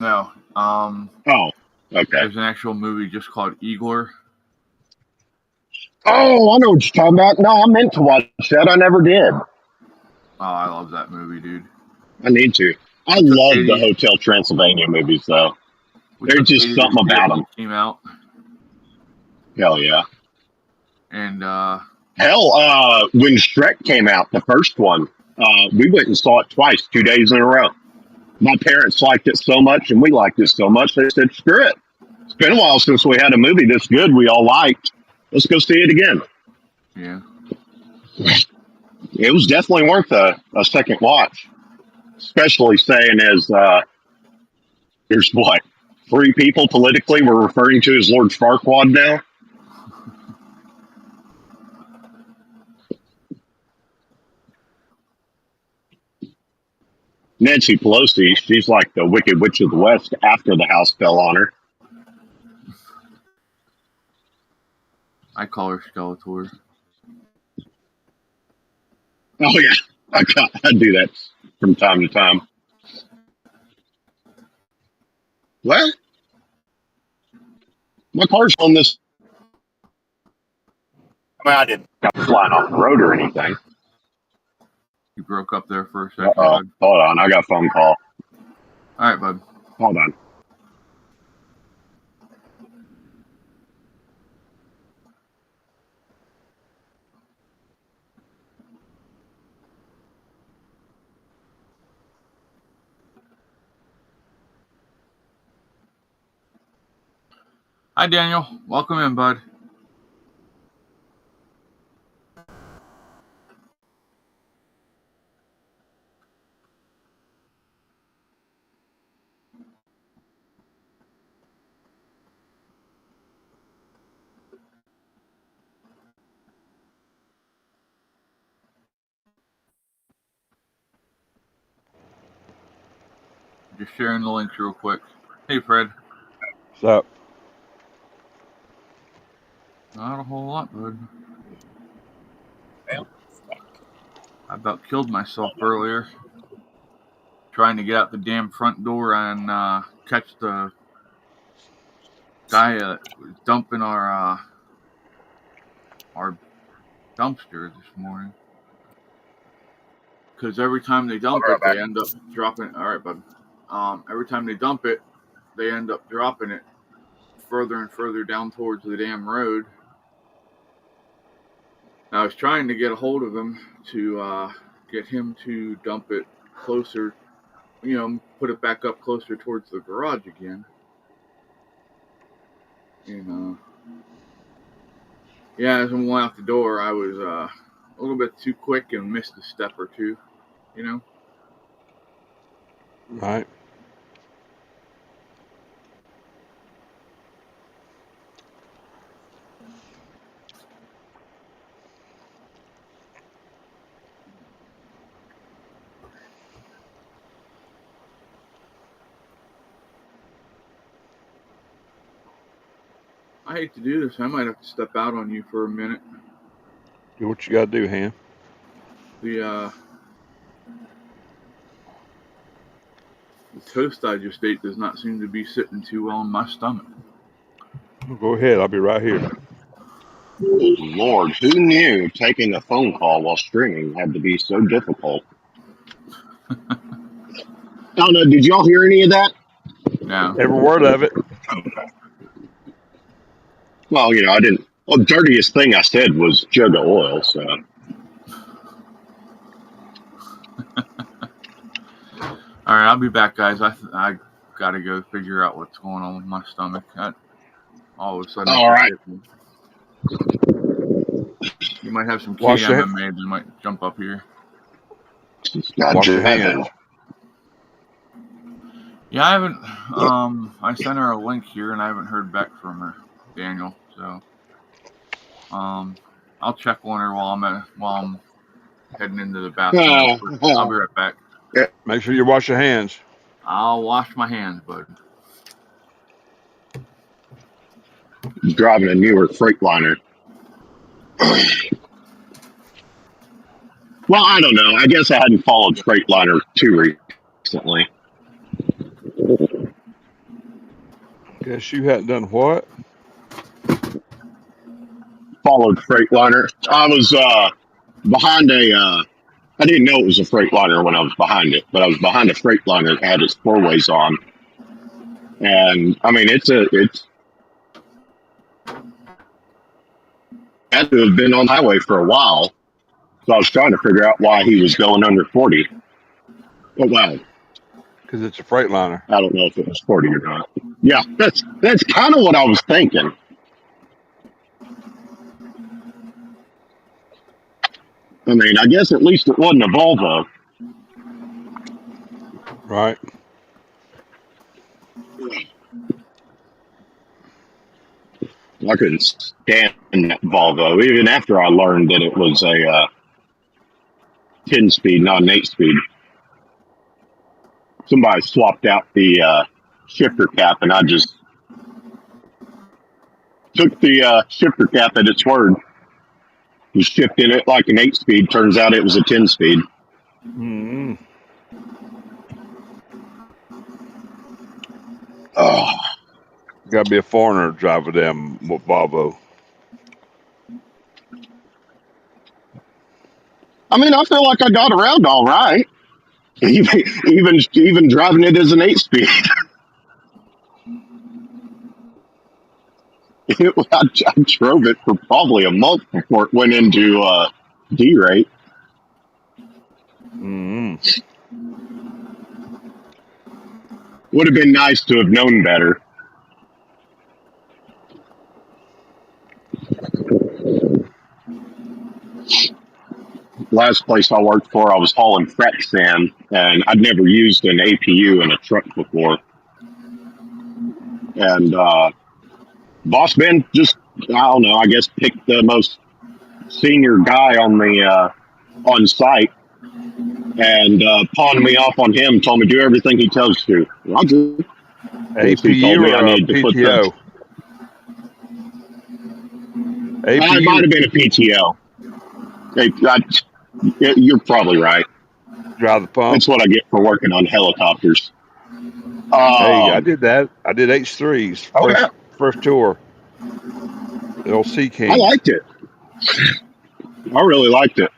No. Oh, okay. There's an actual movie just called Igor. Oh, I know what you're talking about. No, I meant to watch that. I never did. Oh, I love that movie, dude. I need to. I We took love the 80 Hotel Transylvania movies, though. we There's took just 80 to something see it about when them. it came out. Hell yeah. And Hell, when Shrek came out, the first one, we went and saw it twice, 2 days in a row. My parents liked it so much, and we liked it so much, they said, screw it. It's been a while since we had a movie this good we all liked. Let's go see it again. yeah. It was definitely worth a second watch, especially saying as there's what, three people politically we're referring to as Lord Farquaad now. Nancy Pelosi, she's like the Wicked Witch of the West after the house fell on her. I call her Skeletor. Oh yeah, I do that from time to time. Well, my car's on this. I mean, I didn't got flying off the road or anything. You broke up there for a second, Uh-oh. bud. Hold on, I got a phone call. All right, bud. Hold on. Hi, Daniel. Welcome in, bud. Just sharing the links real quick. Hey, Fred. What's up? Not a whole lot, bud. I about killed myself earlier trying to get out the damn front door and catch the guy that was dumping our dumpster this morning. Because every time they dump it, they end up dropping. All right, bud. Every time they dump it, they end up dropping it further and further down towards the damn road. I was trying to get a hold of him to get him to dump it closer, put it back up closer towards the garage again. And yeah, as I went out the door, I was a little bit too quick and missed a step or two, Right. I hate to do this. I might have to step out on you for a minute. Do what you got to do, Ham. The toast I just ate does not seem to be sitting too well in my stomach. Go ahead. I'll be right here. Lord, who knew taking a phone call while streaming had to be so difficult? I don't know. Did y'all hear any of that? No. Every word of it. Well, I didn't. Well, the dirtiest thing I said was jug of oil. So All right, I'll be back, guys. I got to go figure out what's going on with my stomach. All of a sudden, all right. You might have some Wash your KMMA that might jump up here. Wash your hands. Yeah, I haven't. I sent her a link here, and I haven't heard back from her, Daniel. So, I'll check on her while I'm heading into the bathroom. I'll be right back. Make sure you wash your hands. I'll wash my hands, bud. Driving a newer Freightliner. Well, I don't know. I guess I hadn't followed Freightliner too recently. Guess you hadn't done what? Followed Freightliner. I was behind I didn't know it was a Freightliner when I was behind it, but I was behind a Freightliner that had its four ways on, and I mean it's had to have been on the highway for a while. So I was trying to figure out why he was going under 40. Oh wow, Because it's a Freightliner. I don't know if it was 40 or not. Yeah, that's kind of what I was thinking. I mean, I guess at least it wasn't a Volvo. Right. I couldn't stand that Volvo, even after I learned that it was a 10-speed, not an 8-speed. Somebody swapped out the shifter cap, and I just took the shifter cap at its word. Was shifting it like an 8-speed. Turns out it was a 10-speed. Mm-hmm. Oh, Got to be a foreigner to drive a damn Volvo. I mean, I feel like I got around all right. Even driving it as an 8-speed. I drove it for probably a month before it went into D-rate. Mm-hmm. Would have been nice to have known better. Last place I worked for, I was hauling frac sand, and I'd never used an APU in a truck before. And Boss Ben just, I don't know, I guess picked the most senior guy on the on site and pawned me off on him. Told me do everything he tells you. Roger. He told APU me I or needed to put the. PTO? It might APU. have been a PTO. You're probably right. Drive the pump. That's what I get for working on helicopters. Hey, I did that. I did H3s. Oh yeah, First tour. The old Sea I King. liked it. I really liked it.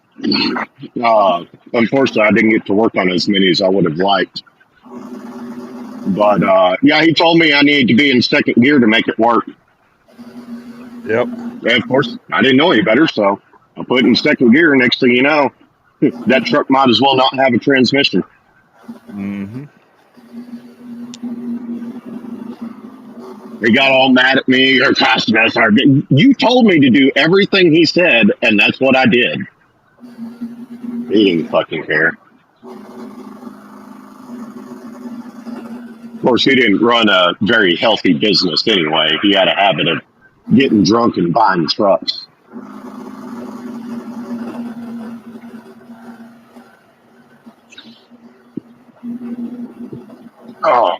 Unfortunately, I didn't get to work on as many as I would have liked. But yeah, he told me I needed to be in second gear to make it work. Yep. And of course, I didn't know any better, so I put it in second gear. Next thing you know, that truck might as well not have a transmission. Mm-hmm. They got all mad at me. Or you told me to do everything he said, and that's what I did. He didn't fucking care. Of course, he didn't run a very healthy business anyway. He had a habit of getting drunk and buying trucks. Oh.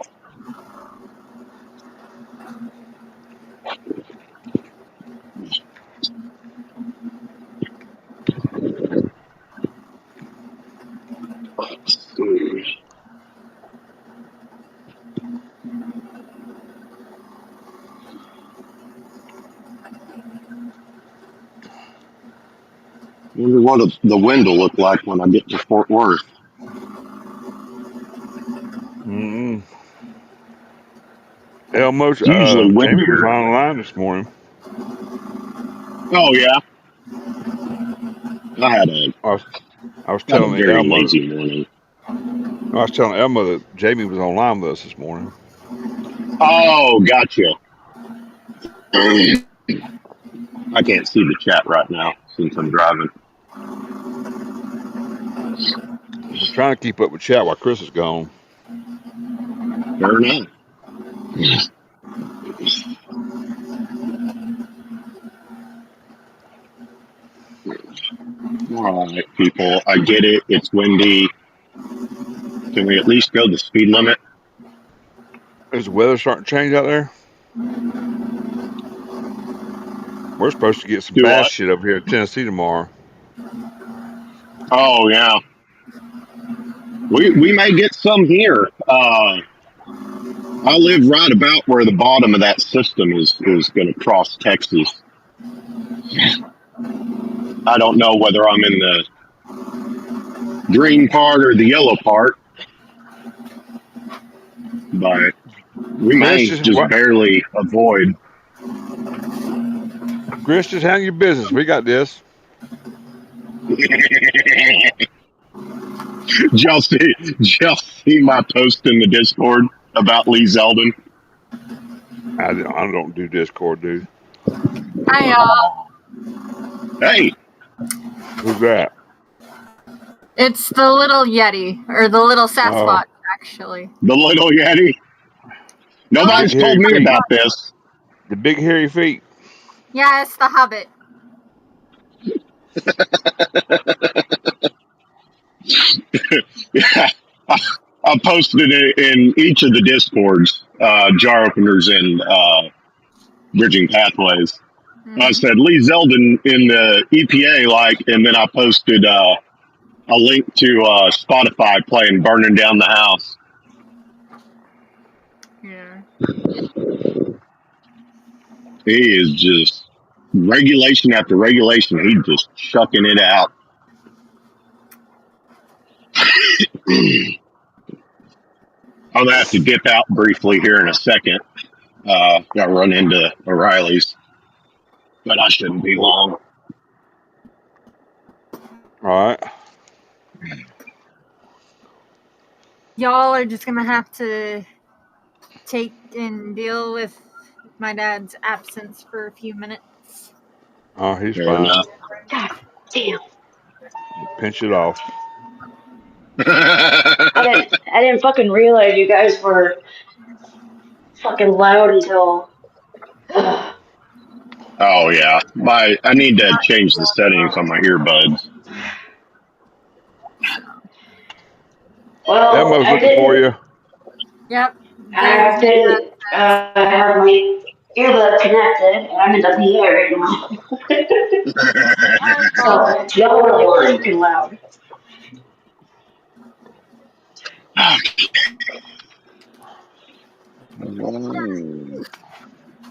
Wonder what the wind will look like when I get to Fort Worth. Mm-hmm. Elmo, Usually Jamie was windier. online this morning. Oh yeah, I had I was a telling very Elmo. lazy morning. I was telling Elmo that Jamie was online with us this morning. Oh, gotcha. I can't see the chat right now since I'm driving. We're trying to keep up with chat while Chris is gone. Fair enough. All right, people. I get it. It's windy. Can we at least go the speed limit? Is the weather starting to change out there? We're supposed to get some Do bass what? shit over here in Tennessee tomorrow. Oh yeah. We may get some here. I live right about where the bottom of that system is going to cross Texas. I don't know whether I'm in the green part or the yellow part, but we may just barely avoid. Chris, just handle your business. We got this. Did y'all see my post in the Discord about Lee Zeldin? I don't do Discord, dude. Hi, y'all. Hey, Who's that? It's the little Yeti, or the little Sasquatch, actually. the little Yeti. Nobody's told me about this. The big hairy feet. Yeah, it's the Hobbit. Yeah, I posted it in each of the Discords, jar openers and bridging pathways. I said Lee Zeldin in the EPA, and then I posted a link to Spotify playing "Burning Down the House." Yeah. He is just regulation after regulation. He's just chucking it out. I'm gonna have to dip out briefly here in a second. Got to run into O'Reilly's, but I shouldn't be long. All right. Y'all are just gonna have to take and deal with my dad's absence for a few minutes. Oh, he's Fair fine. enough. God damn. Pinch it off. I didn't fucking realize you guys were fucking loud until. Oh yeah, I need to change the settings on my earbuds. Well, Emma's I looking for didn't. you. Yep. I didn't have my earbud connected, and I'm in the PA right now. So y'all were like freaking loud. I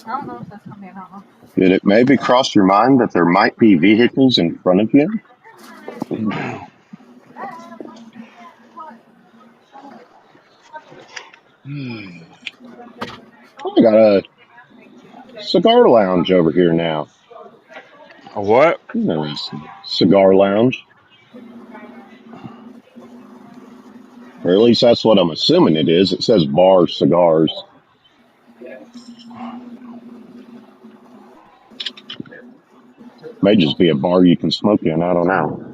don't know if that's coming out. Did it maybe cross your mind that there might be vehicles in front of you? I got a cigar lounge over here now. A what? Cigar lounge. Or at least that's what I'm assuming it is. It says bar cigars. May just be a bar you can smoke in. I don't know.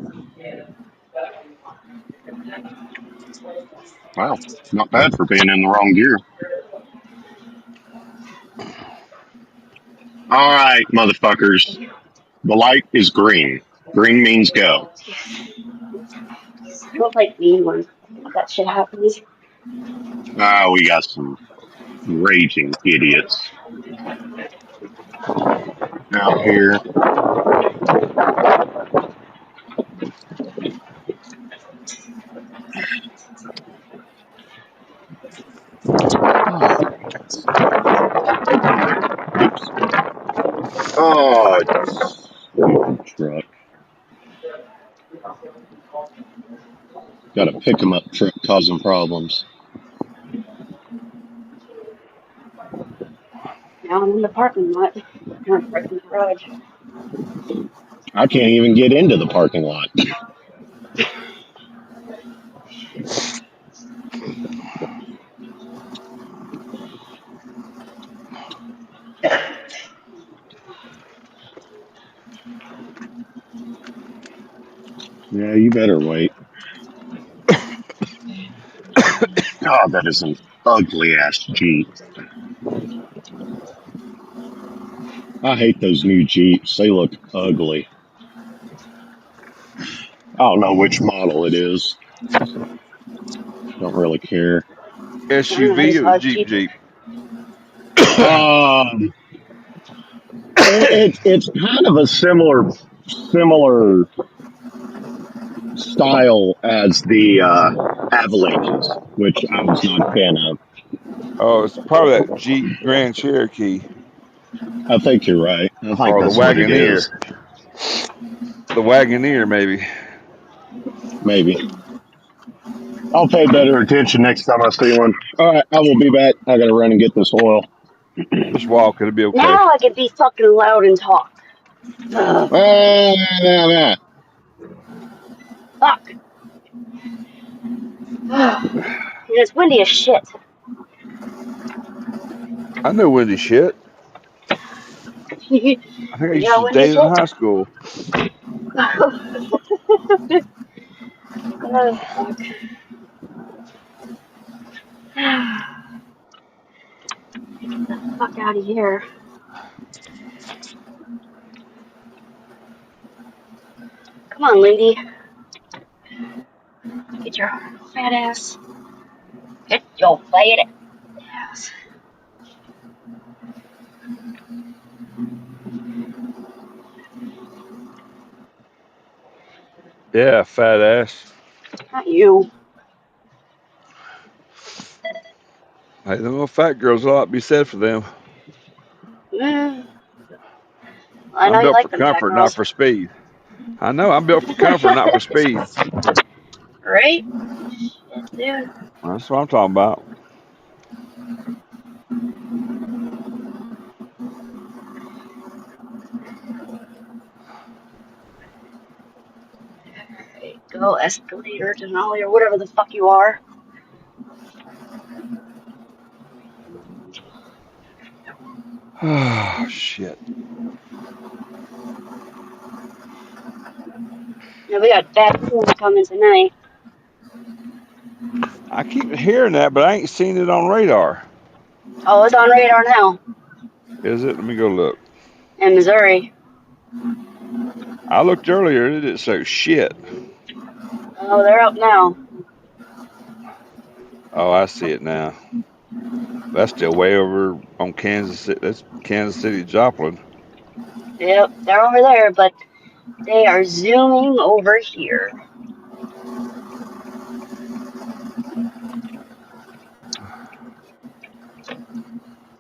Wow, not bad for being in the wrong gear. All right, motherfuckers. The light is green. Green means go. I don't like me when that shit happens. We got some raging idiots out here. Oops. Oh, stupid truck. Got a pick 'em up truck causing problems. Now I'm in the parking lot. I'm right in the garage. I can't even get into the parking lot. Yeah, you better wait. God, that is an ugly ass Jeep. I hate those new Jeeps. They look ugly. I don't know which model it is. Don't really care. SUV or Jeep? It's kind of a similar style as the Avalanches, which I was not a fan of. Oh, it's probably that Jeep Grand Cherokee I think you're right. I think or the that's what it is. Wagoneer. The Wagoneer, maybe. Maybe. I'll pay better attention next time I see one. All right, I will be back. I gotta run and get this oil. Just walk, it'll be okay. Now I can be fucking loud and talk. Ugh, Nah. fuck. And it's windy as shit. I know windy shit. You I think I used got to windy date in shit? high school. Oh, fuck. Get the fuck out of here. Come on, lady. Get your fat ass. Get your fat ass. Yeah, fat ass. Not you. Hey, them little fat girls, a lot to be said for them. Mm, I know I'm you built for like them fat comfort, not girls. for speed. I know I'm built for comfort, not for speed. Right? Shit, dude. That's what I'm talking about. Alright, go escalator, Denali, or whatever the fuck you are. Oh, shit. Yeah, we got bad storm coming tonight. I keep hearing that, but I ain't seen it on radar. Oh, it's on radar now Is it? Let me go look. in Missouri. I looked earlier, it didn't say shit. Oh, they're up now. Oh, I see it now. That's still way over on Kansas City. That's Kansas City, Joplin. Yep, they're over there, but they are zooming over here.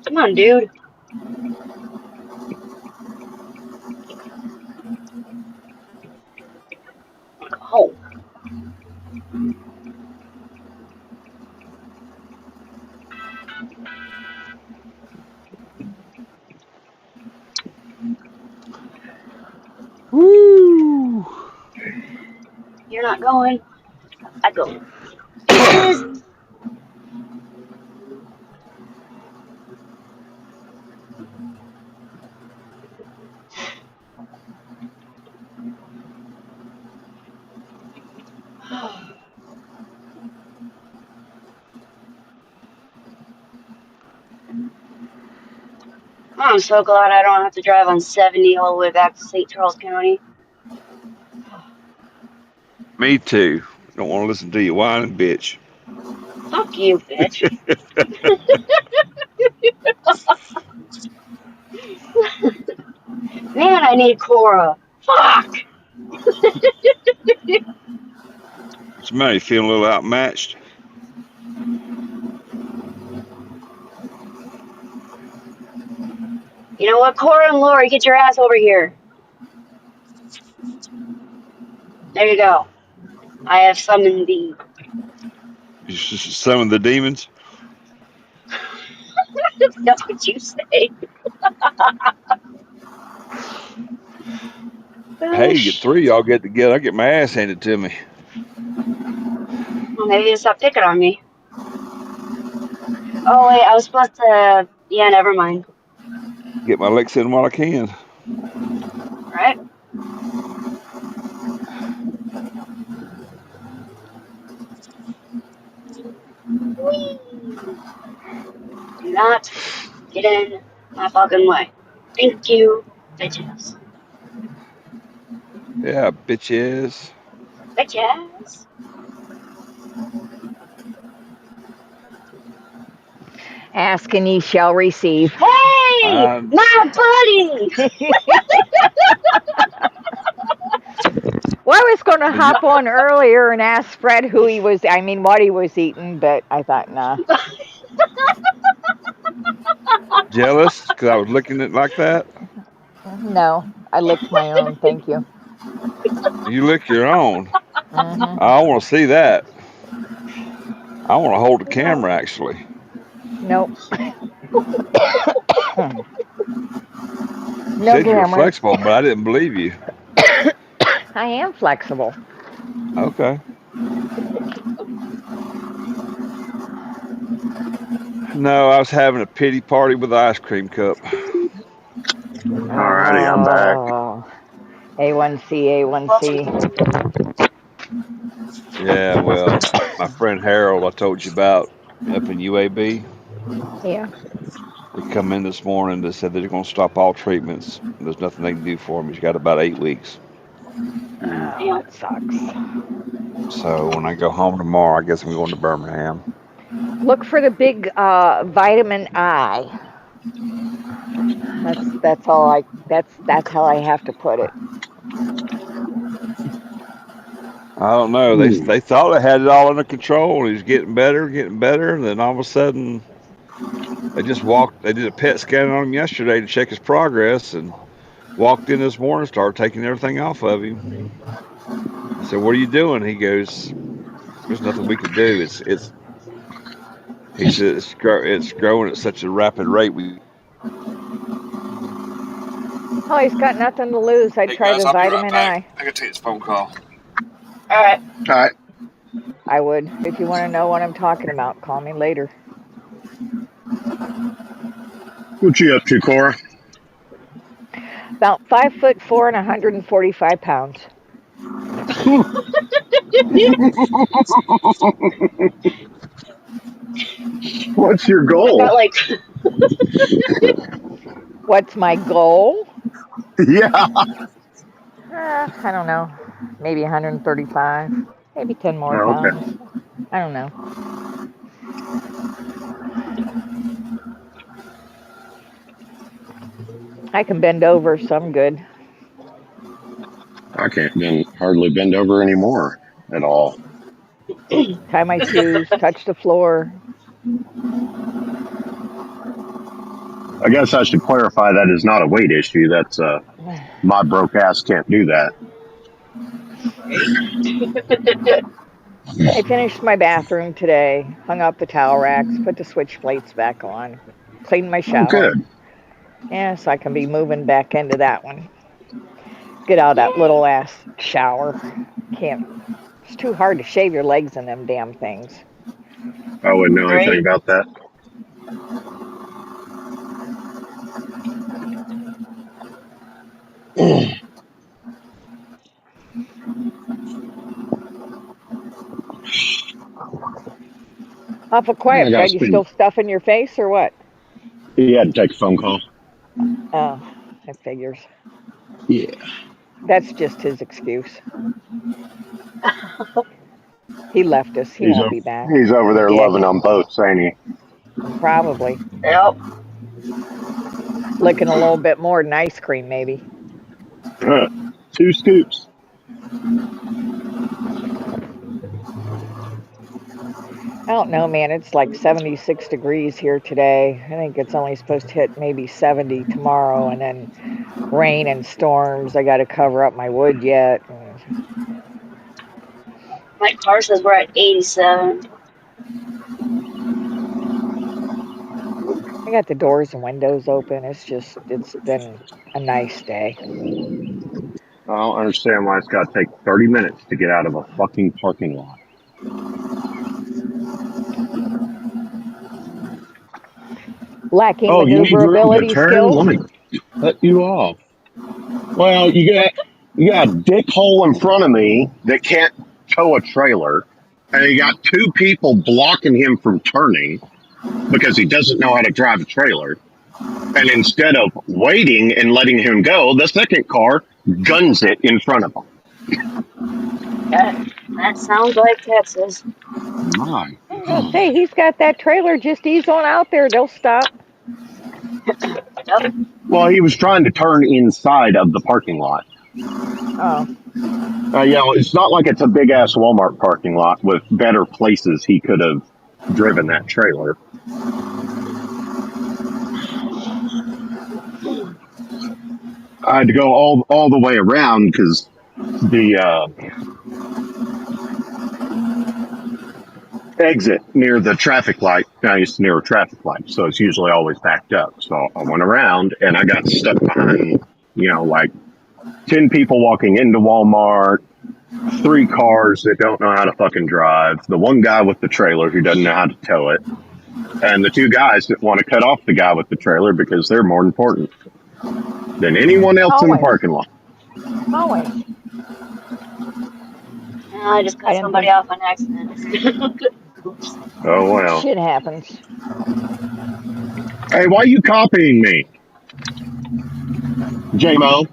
Come on, dude. Oh, Woo! you're not going. I go. Bitches! I'm so glad I don't have to drive on 70 all the way back to St. Charles County. Me too. Don't want to listen to you whining, bitch. Fuck you, bitch. Man, I need Cora. Fuck! Somebody feeling a little outmatched. You know what, Cora and Lori, get your ass over here. There you go. I have summoned thee. Some of the demons. That's what you say. Oh, Hey, get three shit. y'all get together. I get my ass handed to me. Well, maybe you stop picking on me. Oh, wait, I was supposed to... Yeah, never mind. Get my licks in while I can. Right? Whee! Do not get in my fucking way. Thank you, bitches. Yeah, bitches. Bitches. Ask and ye shall receive. Hey! I My buddy! Well, I was going to did. hop on earlier and ask Fred who he was, I mean, what he was eating, but I thought, nah. Jealous because I was licking it like that? No, I licked my own. Thank you. You lick your own. Hmm. I want to see that. I want to hold the camera actually. Nope. You No said you were cameras. flexible, but I didn't believe you. I am flexible. Okay. No, I was having a pity party with an ice cream cup. Alrighty, I'm back. Oh, A1C, A1C. Yeah, well, my friend Harold, I told you about up in UAB, Yeah. they come in this morning. They said they're going to stop all treatments. There's nothing they can do for him. He's got about 8 weeks. Mm. Oh, that sucks. So when I go home tomorrow, I guess I'm going to Birmingham. Look for the big vitamin I. That's all I. That's how I have to put it. I don't know. Mm. They thought they had it all under control. He was getting better, getting better. And then all of a sudden, they just walked. They did a PET scan on him yesterday to check his progress, and walked in this morning, started taking everything off of him. I said, "What are you doing?" He goes, "There's nothing we can do. It's." He said, "It's growing at such a rapid rate. We got to take it out." Oh, he's got nothing to lose. I'd Hey try guys, the I'll be right vitamin back. I. I got to take this phone call. All right. All right. I would. If you want to know what I'm talking about, call me later. What you up to, Cora? About 5'4" and 145 pounds. What's your I goal? got like What's my goal? Yeah. I don't know. Maybe 135. Maybe 10 more Oh, okay. pounds. I don't know. I can bend over, so I'm good. I can't hardly bend over anymore at all. Tie my shoes, touch the floor. I guess I should clarify that is not a weight issue. That's my broke ass can't do that. I finished my bathroom today, hung up the towel racks, put the switch plates back on, cleaned my Oh, shower. good. Yeah, so I can be moving back into that one. Get out of that little ass shower. Can't. It's too hard to shave your legs in them damn things. I wouldn't know anything right. about that. Awful I quiet, got to Fred. You spend. still stuffing your face or what? He had to take a phone call. Oh, that figures. Yeah. That's just his excuse. He left us. He He's won't over. be back. He's over there Dick. loving on boats, ain't he? Probably. Yep. Licking a little bit more than ice cream, maybe. 2 scoops. I don't know, man. It's like 76 degrees here today. I think it's only supposed to hit maybe 70 tomorrow, and then rain and storms. I got to cover up my wood yet. My car says we're at 87. I got the doors and windows open. It's been a nice day. I don't understand why it's got to take 30 minutes to get out of a fucking parking lot. Lacking Oh, you need room to maneuverability turn? skills. Let me cut you off. Well, you got a dick hole in front of me that can't tow a trailer, and you got 2 people blocking him from turning because he doesn't know how to drive a trailer. And instead of waiting and letting him go, the second car guns it in front of him. That sounds like Texas. My I was gonna God. say he's got that trailer. Just ease on out there. They'll stop. Yep. Well, he was trying to turn inside of the parking lot. Oh, It's not like it's a big ass Walmart parking lot with better places he could have driven that trailer. I had to go all the way around because the exit near the traffic light. I used to near a traffic light, so it's usually always backed up. So I went around and I got stuck behind, like 10 people walking into Walmart, 3 cars that don't know how to fucking drive, the one guy with the trailer who doesn't know how to tow it, and the 2 guys that want to cut off the guy with the trailer because they're more important than anyone else in the Always. parking lot. Always. I just cut somebody off on accident. Oh, well. Shit happens. Hey, why are you copying me? J-Mo?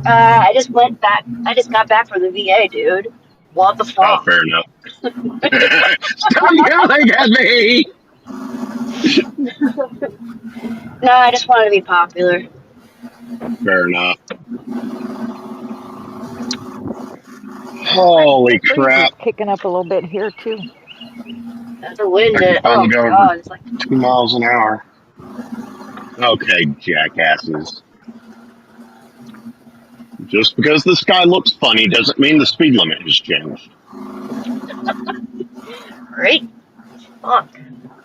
I just went back. I just got back from the VA, dude. What the Oh, fuck? fair enough. Stop yelling at me! No, I just wanted to be popular. Fair enough. Holy The breeze crap. is kicking up a little bit here, too. The wind. I can finally go God, over it's like 2 miles an hour. Okay, jackasses. Just because the sky looks funny doesn't mean the speed limit has changed. great. Fuck.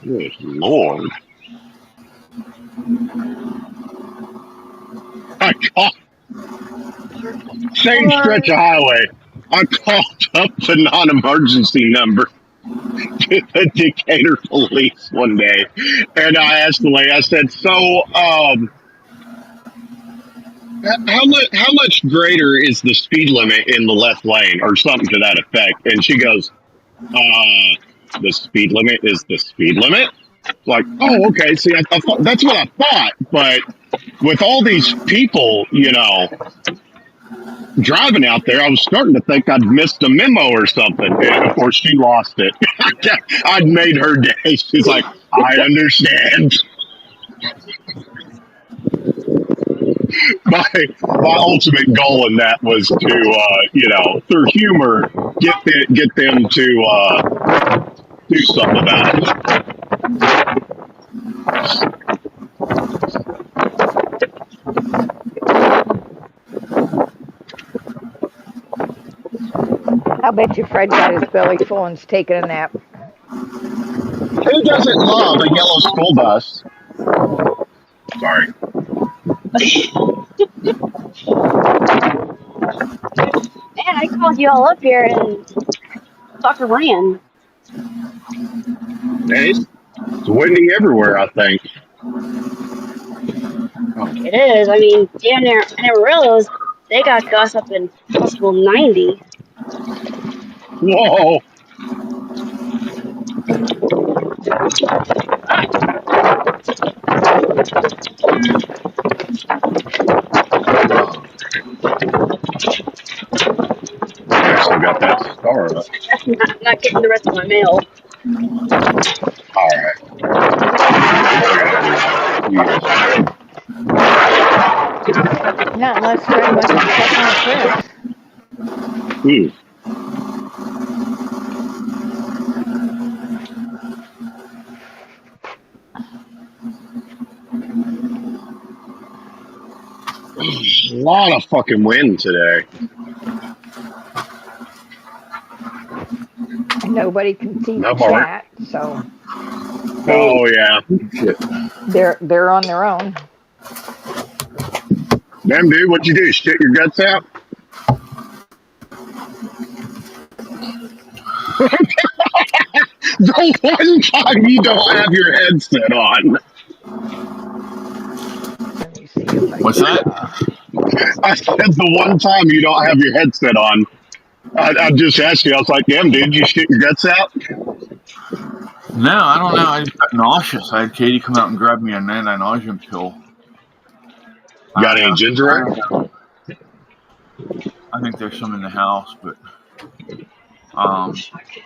Good Lord. I called, same stretch of highway. I called up the non-emergency number to the Decatur police one day, and I asked the lady, I said, so, how much greater is the speed limit in the left lane or something to that effect? And she goes, the speed limit is the speed limit. Like, oh, okay. See, I thought, that's what I thought, but with all these people, driving out there, I was starting to think I'd missed a memo or something. And of course, she lost it. I'd made her day. She's like, I understand. My ultimate goal in that was to, through humor, get them to do something about it. I'll bet you Fred got his belly full and's taking a nap. Who doesn't love a yellow school bus? Sorry. Man, I called you all up here and fucking ran. Hey, it's windy everywhere, I think. It is. I mean, damn near Amarillo's. They got gusts up in possible 90. Whoa. I still got that star up. I'm not getting the rest of my mail. All right. Not unless Fred wants to check on Chris. A lot of fucking wind today. Nobody can see the chat, so. Oh yeah. They're on their own. Damn, dude, what'd you do? Shit your guts out? The one time you don't have your headset on. Let me see if I What's that? I said the one time you don't have your headset on. I just asked you. I was like, damn, dude, you shit your guts out? No, I don't know. I just got nauseous. I had Katie come out and grab me an anti-nausea pill. Got any ginger ale? I think there's some in the house, but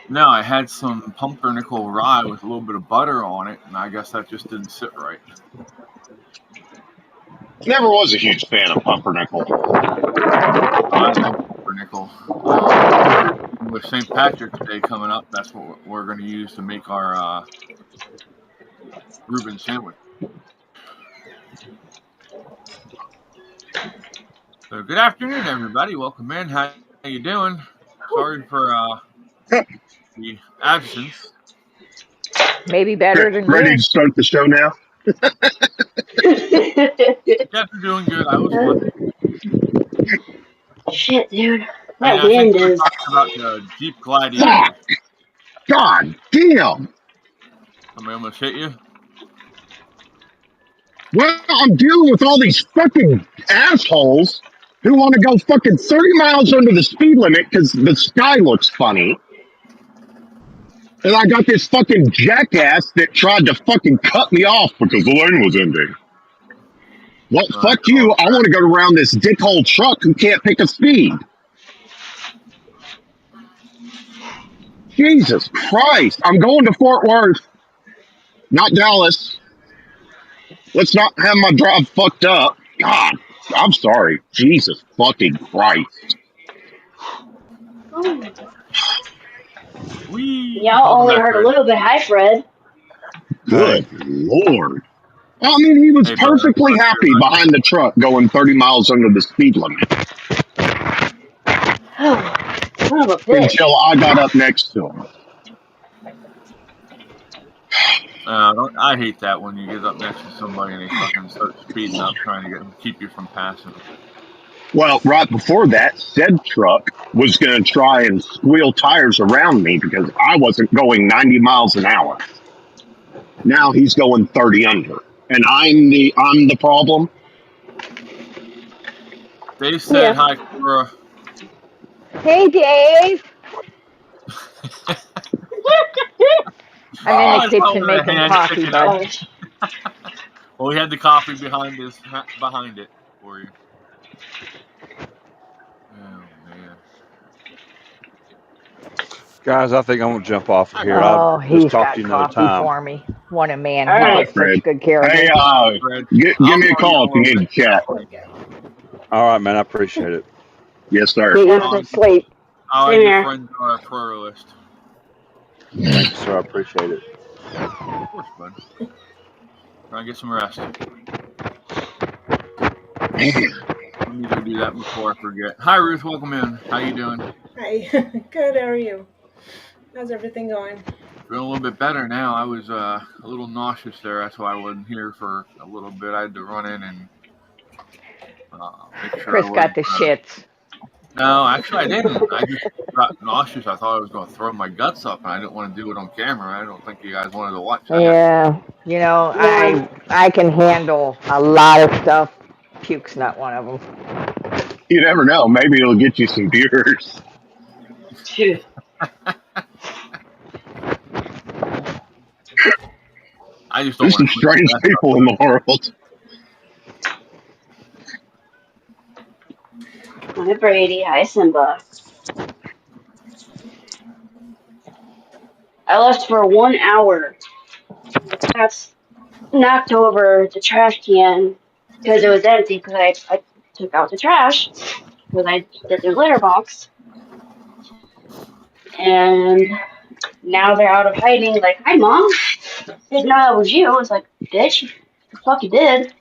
no, I had some pumpernickel rye with a little bit of butter on it, and I guess that just didn't sit right. Never was a huge fan of pumpernickel. I love pumpernickel. With St. Patrick's Day coming up, that's what we're going to use to make our Reuben sandwich. So good afternoon, everybody. Welcome in. How you doing? Sorry for the absence. Maybe better than Ready to me. start the show now? You guys are doing good. I was looking. Shit, dude. I mean, That I think wind we were is. talking about the Jeep Fuck! Gladiator. God damn! Somebody almost hit you. Well, I'm dealing with all these fucking assholes who want to go fucking 30 miles under the speed limit because the sky looks funny. And I got this fucking jackass that tried to fucking cut me off because the lane was ending. Well, I fuck call you. I want to go around this dickhole truck who can't pick a speed. Jesus Christ. I'm going to Fort Worth, not Dallas. Let's not have my drive fucked up. God, I'm sorry. Jesus fucking Christ. Oh. we Y'all welcome only back, heard a Fred. little bit. Hi, Fred. Hey, Good Lord. I mean, he was Hey, bud. I'm perfectly glad you're happy right. behind the truck going 30 miles under the speed limit Oh, son of a bitch. until I got up next to him. I hate that when you get up next to somebody and they fucking start speeding up, trying to keep you from passing them. Well, right before that, said truck was going to try and squeal tires around me because I wasn't going 90 miles an hour. Now he's going 30 under. And I'm the problem. They said Yeah. hi, Cora. Hey, Dave. I'm in Oh, the I saw kitchen with a making hand coffee, sticking up. bud. Oh, Well, we had the coffee behind it for you. Oh man. guys, I think I'm gonna jump off of Hi, here. Fred. I'll Oh, just he's talk to got you another coffee time. for me. What a man. all He All right, right. takes Fred. such good care of Hey, me. All right, Fred. give I'll me a call you in call a if you little need bit. to chat. All right, man. I appreciate it. Yes, sir. Get you Yeah. some I'll, sleep. I'll add Same your here. friend to our prayer list. Thank you, sir. I appreciate it. Of course, bud. Try and get some rest. Man, Let me go do that before I forget. Hi, Ruth. Welcome in. How you doing? Hi, good. How are you? How's everything going? Feeling a little bit better now. I was a little nauseous there. That's why I wasn't here for a little bit. I had to run in and make sure I Chris got wasn't. the shits. No, actually, I didn't. I just got nauseous. I thought I was going to throw my guts up, and I didn't want to do it on camera. I don't think you guys wanted to watch that. Yeah, you know, No. I can handle a lot of stuff. Puke's not one of them. you never know. Maybe it'll get you some viewers. Phew. I just don't There's want some to clean my strange guts up. people in the world. Hi, Brady. Hi, Simba. I left for 1 hour. That's knocked over the trash can because it was empty because I took out the trash because I did the litter box. And now they're out of hiding. Like, hi, Mom. Didn't know that was you. It's like, bitch, the fuck you did.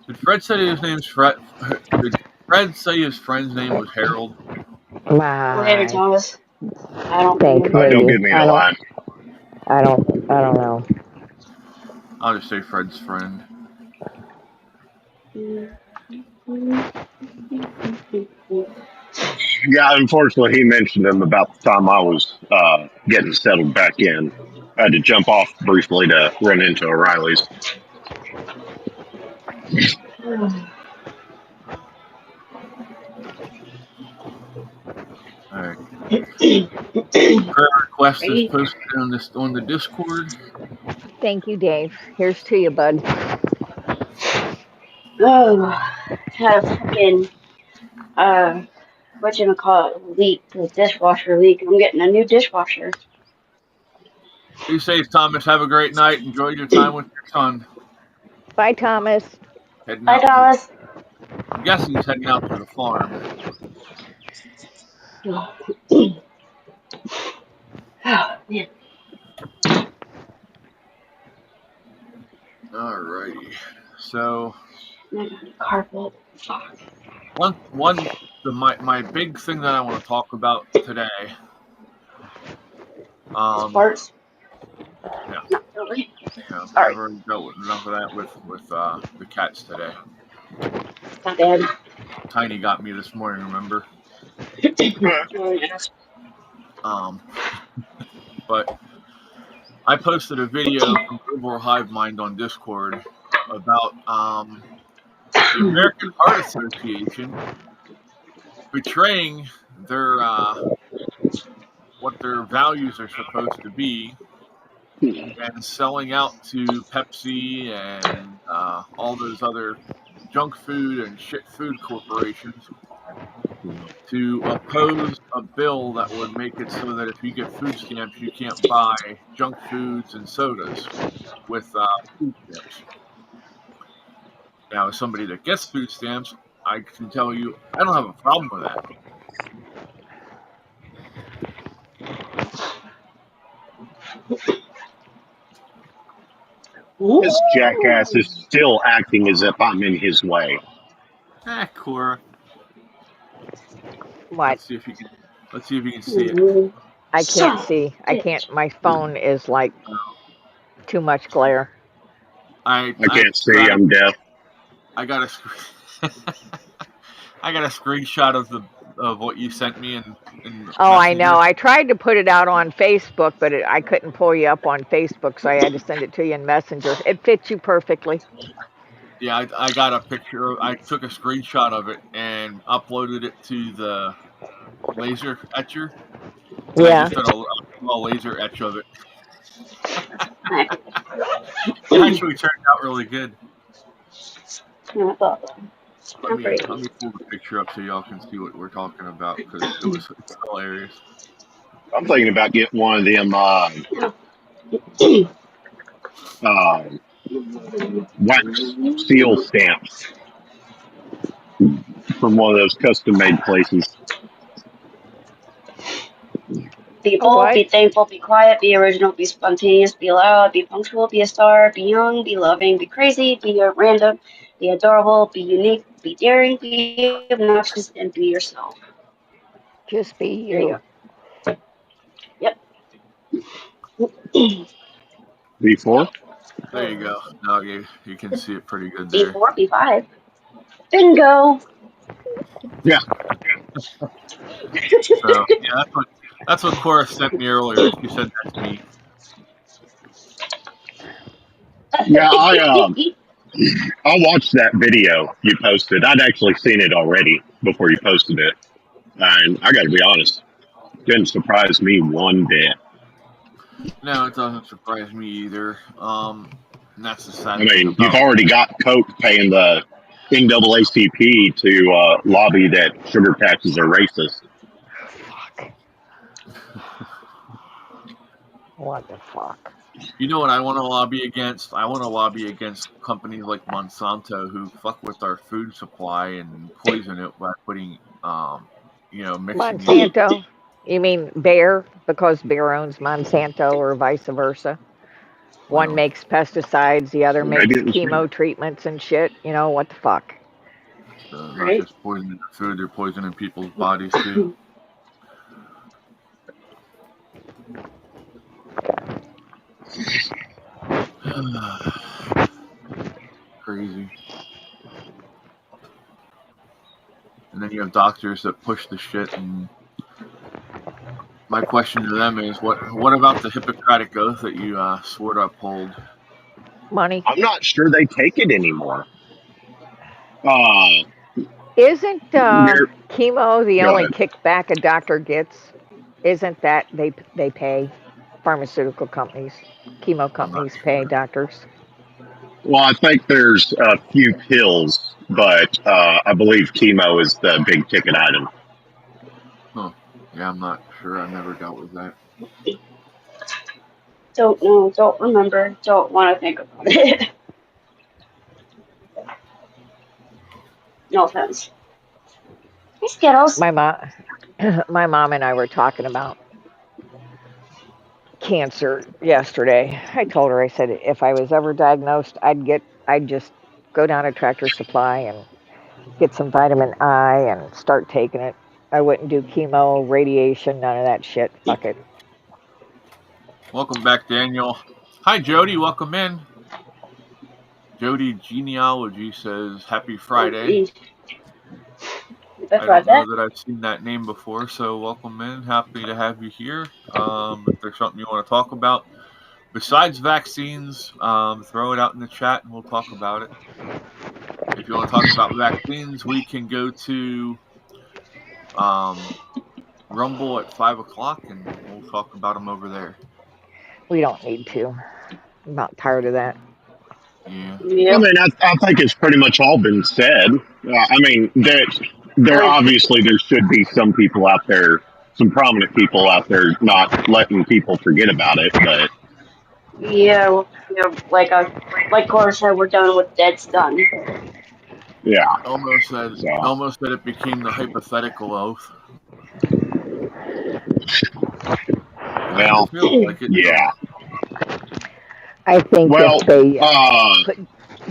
Did Fred say his name's Fred? Did Fred say his friend's name was Harold? Later, My, Thomas. I don't think remember. Don't maybe. give me the line. I don't know. I'll just say Fred's friend. Yeah, unfortunately, he mentioned him about the time I was getting settled back in. I had to jump off briefly to run into O'Reilly's. All right. Prayer request is Right? posted on the Discord. Thank you, Dave. Here's to you, bud. Oh, had a fucking whatchamacallit leak, the dishwasher leak. I'm getting a new dishwasher. Be safe, Thomas. Have a great night. Enjoy your time with your son. Bye, Thomas. Heading Bye, out to. Thomas. I'm guessing he's heading out to the farm. Oh, man. So I got a carpet. Fuck. my big thing that I want to talk about today. Farts? Yeah, Not really. yeah, I've Sorry. already dealt with enough of that with the cats today. Not bad. Tiny got me this morning, remember? Oh, yes. Um, but I posted a video from Global Hive Mind on Discord about the American Heart Association betraying their what their values are supposed to be and selling out to Pepsi and all those other junk food and shit food corporations to oppose a bill that would make it so that if you get food stamps, you can't buy junk foods and sodas with food stamps. Now, as somebody that gets food stamps, I can tell you I don't have a problem with that. This jackass is Ooh. still acting as if I'm in his way. Cora, What? let's see if you can see it. Ooh. I can't Son of see. a I can't. bitch. My phone is like too much glare. I I I can't see. got a I'm deaf. I got a I got a screenshot of what you sent me in Oh, I know. Messenger. I tried to put it out on Facebook, but I couldn't pull you up on Facebook, so I had to send it to you in Messenger. It fits you perfectly. Yeah, I got a picture. I took a screenshot of it and uploaded it to the laser etcher, and I Yeah. just did a small laser etch of it. It Not actually turned out really good. bad. Let Not me great. let me pull the picture up so y'all can see what we're talking about because it's hilarious. I'm thinking about getting one of them uh, wax seal stamps from one of those custom made places. A People, what? be thankful, be quiet, be original, be spontaneous, be loud, be punctual, be a star, be young, be loving, be crazy, be random, be adorable, be unique, be daring, be obnoxious, and be yourself. Just be There you you. go. Yep. Before? There you go. Now you can see it pretty good there. B4, B5. Bingo! Yeah. So yeah, that's what Cora sent me earlier. She said that's me. Yeah, I watched that video you posted. I'd actually seen it already before you posted it. And I gotta be honest, didn't surprise me one bit. No, it doesn't surprise me either. And that's the I sad thing mean, you've about. already got Coke paying the NAACP to lobby that sugar taxes are racist. Fuck. What the fuck? You know what I want to lobby against? I want to lobby against companies like Monsanto who fuck with our food supply and poison it by putting, mixing in. Monsanto? You mean Bayer? Because Bayer owns Monsanto, or vice versa. One Well, makes pesticides, the other Maybe makes it was me. chemo treatments and shit. You know, what the fuck? they're not Right? just poisoning the food; they're poisoning people's bodies too. Crazy. And then you have doctors that push the shit. And my question to them is, what about the Hippocratic oath that you swore to uphold? Money. I'm not sure they take it anymore. Uh, Isn't there. chemo the Go only ahead. kickback a doctor gets? Isn't that they pay pharmaceutical companies, chemo I'm not companies pay sure. doctors? Well, I think there's a few pills, but I believe chemo is the big ticket item. Huh. Yeah, I'm not sure. I've never dealt with that. Don't know, don't remember, don't want to think about it. No offense. Hey, Skittles. My mom, my mom and I were talking about cancer yesterday. I told her, I said, if I was ever diagnosed, I'd just go down to Tractor Supply and get some vitamin I and start taking it. I wouldn't do chemo, radiation, none of that shit. Fuck it. Welcome back, Daniel. Hi, Jody. Welcome in. Jody Genealogy says, Happy Friday. I don't know that I've seen that name before, so welcome in. Happy to have you here. If there's something you want to talk about besides vaccines, throw it out in the chat and we'll talk about it. If you want to talk about vaccines, we can go to Rumble at 5 o'clock and we'll talk about them over there. We don't need to. I'm about tired of that. Yeah. I Yep. mean, I think it's pretty much all been said. I mean, there obviously there should be some people out there, some prominent people out there, not letting people forget about it. But Yeah, like Cora said, we're done with dead's done. yeah, Almost so that it became the hypothetical oath. Kind of well, feels like it. yeah. I think if Well, they put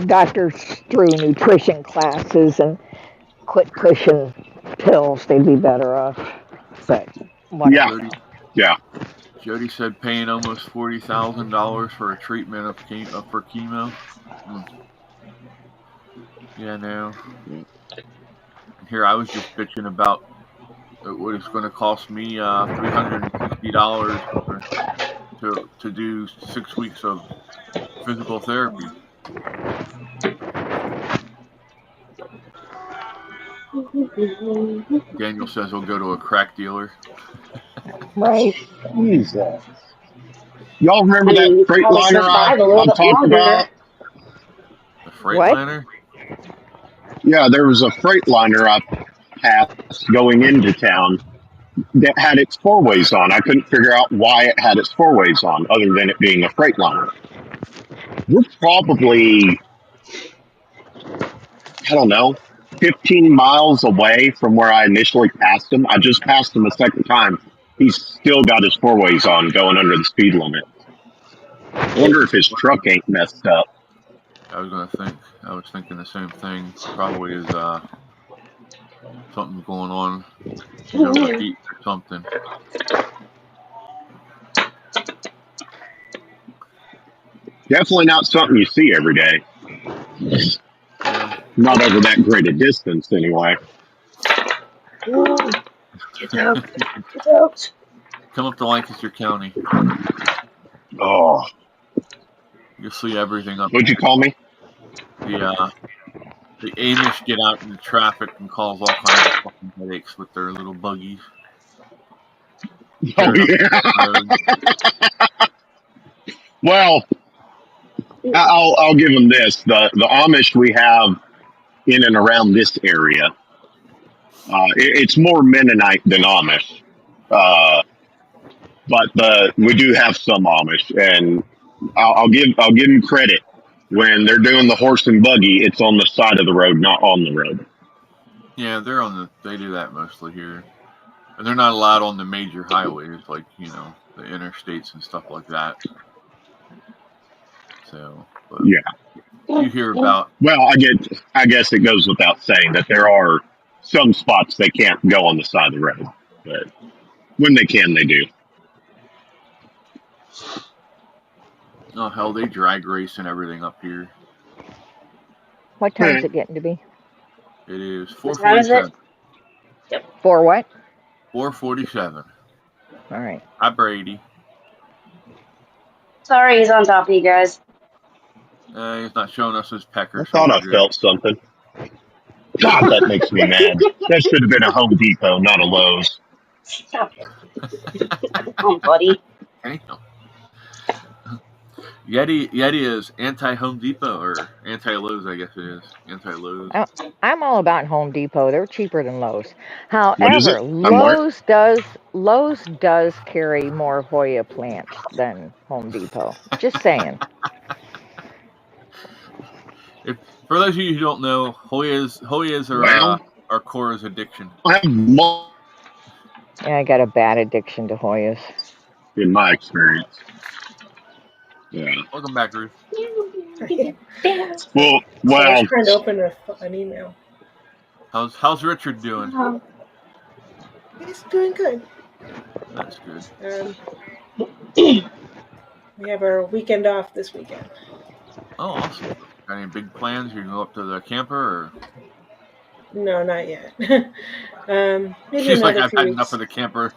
doctors through nutrition classes and quit pushing pills, they'd be better off. But yeah, whatever. yeah. Jody said paying almost $40,000 for a treatment of for chemo. Yeah, no. And here I was just bitching about what it's going to cost me $360 to do 6 weeks of physical therapy. Daniel says he'll go to a crack dealer. Right. Jesus. Y'all remember I that mean, you probably Freightliner survive a little I bit talked longer. about? The What? Freightliner? Yeah, there was a Freightliner I passed going into town that had its four ways on. I couldn't figure out why it had its four ways on, other than it being a Freightliner. We're probably, I don't know, 15 miles away from where I initially passed him. I just passed him a second time. He's still got his four ways on going under the speed limit. I wonder if his truck ain't messed up. I was thinking the same thing. Probably is something going on, overheat or something. Definitely not something you see every day. Yeah. Not over that great a distance, anyway. Get out! Get out! Come up to Lancaster County. Oh, You'll see everything up what'd you call me? the Amish get out in the traffic and cause all kinds of fucking headaches with their little buggies. Oh, Tearing up yeah. the road. Well, I'll give them this. The Amish we have in and around this area, it's more Mennonite than Amish. Uh, but we do have some Amish, and I'll give them credit. When they're doing the horse and buggy, it's on the side of the road, not on the road. Yeah, they do that mostly here. And they're not allowed on the major highways like, the interstates and stuff like that. So, but Yeah. you hear about Well, I guess it goes without saying that there are some spots they can't go on the side of the road, but when they can, they do. oh hell, they drag race and everything up here. What time's it getting to be? It is What time is it? 4:47. For what? 4:47. All right. Hi, Brady. Sorry, he's on top of you guys. He's not showing us his pecker, I so thought we're I good. felt something. God, that makes me mad. That should have been a Home Depot, not a Lowe's. Stop it. Come on, buddy. Damn. Yeti is anti Home Depot or anti Lowe's, I guess it is. Anti Lowe's. I'm all about Home Depot. They're cheaper than Lowe's. What is it? However, I'm Mark. Lowe's does carry more Hoya plants than Home Depot. Just saying. For those of you who don't know, Hoyas Well, are Cora's addiction. I have more Yeah, I got a bad addiction to Hoyas. in my experience. Yeah. Welcome back, Ruth. Well, I was well, trying to open an email. How's Richard doing? He's doing good. That's good. We have our weekend off this weekend. Oh, awesome. Got any big plans? You can go up to the camper, or No, not yet. Maybe she's like, another I've few had enough weeks. of the camper.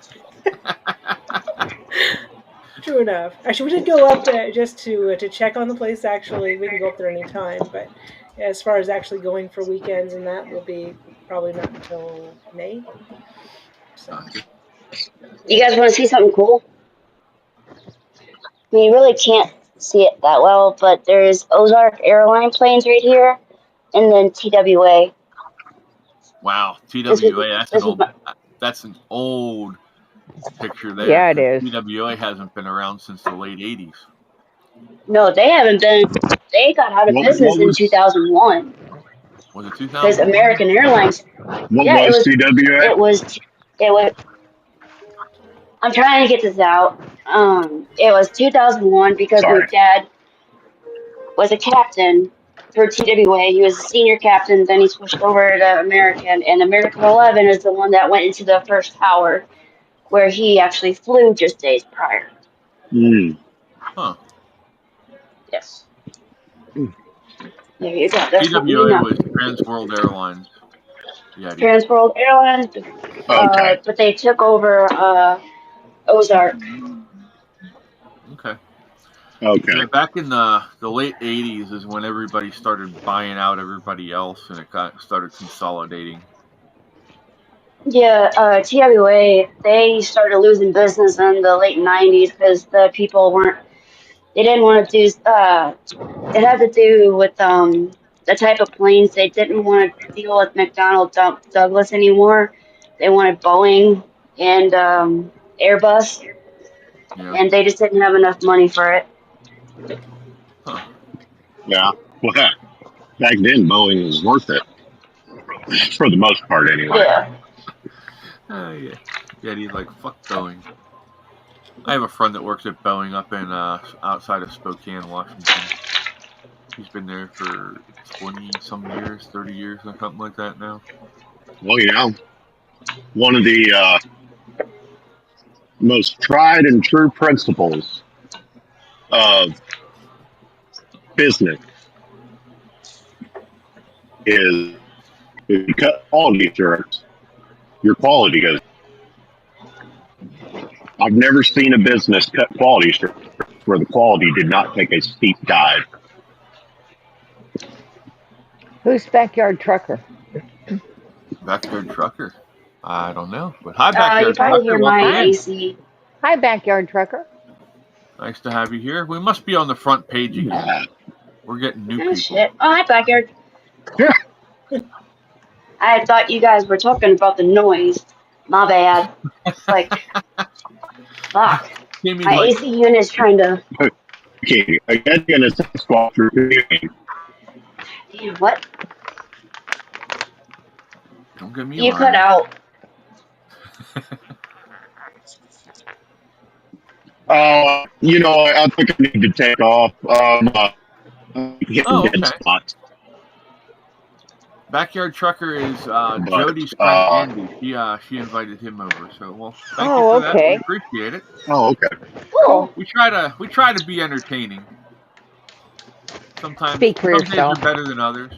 True enough. Actually, we did go up just to check on the place. Actually, we can go up there anytime, but as far as actually going for weekends and that will be probably not until May. So Gotcha. You guys want to see something cool? I mean, you really can't see it that well, but there's Ozark airline planes right here, and then TWA. Wow, This was TWA. this was my, That's an old picture there, Yeah, it because is. TWA hasn't been around since the late '80s. no, they haven't been. They got out of business what in was 2001 Was it because 2001? American Airlines. what Yeah, was TWA? it was. I'm trying to get this out. It was 2001 because my Sorry. dad was a captain for TWA. He was a senior captain. Then he switched over to American, and American 11 is the one that went into the first tower, where he actually flew just days prior. Mm. Huh. Yes. There you go. That's something you TWA know. was Trans World Airlines. Yeah. Trans World Airlines, Okay. but they took over Ozark. Okay. Okay. Yeah, back in the late '80s is when everybody started buying out everybody else, and it started consolidating. Yeah, TWA, they started losing business in the late 90s because the people they didn't want to do, it had to do with the type of planes. They didn't want to deal with McDonnell Douglas anymore. They wanted Boeing and Airbus, Yeah. and they just didn't have enough money for it. Huh. Yeah. Well, heck, back then Boeing was worth it for the most part, anyway. Yeah. Yeah. Yeah. He's like, fuck Boeing. I have a friend that works at Boeing up in outside of Spokane, Washington. He's been there for 20 some years, 30 years, or something like that now. Well, one of the most tried and true principles of business is if you cut quality assurance, your quality goes. I've never seen a business cut quality assurance where the quality did not take a steep dive. Who's backyard trucker? Backyard trucker. I don't know, but hi, You backyard probably hear trucker. my Welcome in. AC. Hi, backyard trucker. Nice to have you here. We must be on the front page again. We're getting new Oh, people. shit. Oh, hi, backyard. Yeah. I thought you guys were talking about the noise. My bad. It's like, fuck. Jamie's My like, AC unit's trying to. Okay, again, in a Sasquatch reviewing. Damn, what? don't get me You lying. cut out. I think I need to take off. Getting Oh, dead okay. spots. Backyard trucker is But, Jody's friend Andy. She invited him over. So thank you Oh, for that. We okay. appreciate it. Oh, okay. Cool. We try to be entertaining. Sometimes Speak for some days are yourself. better than others.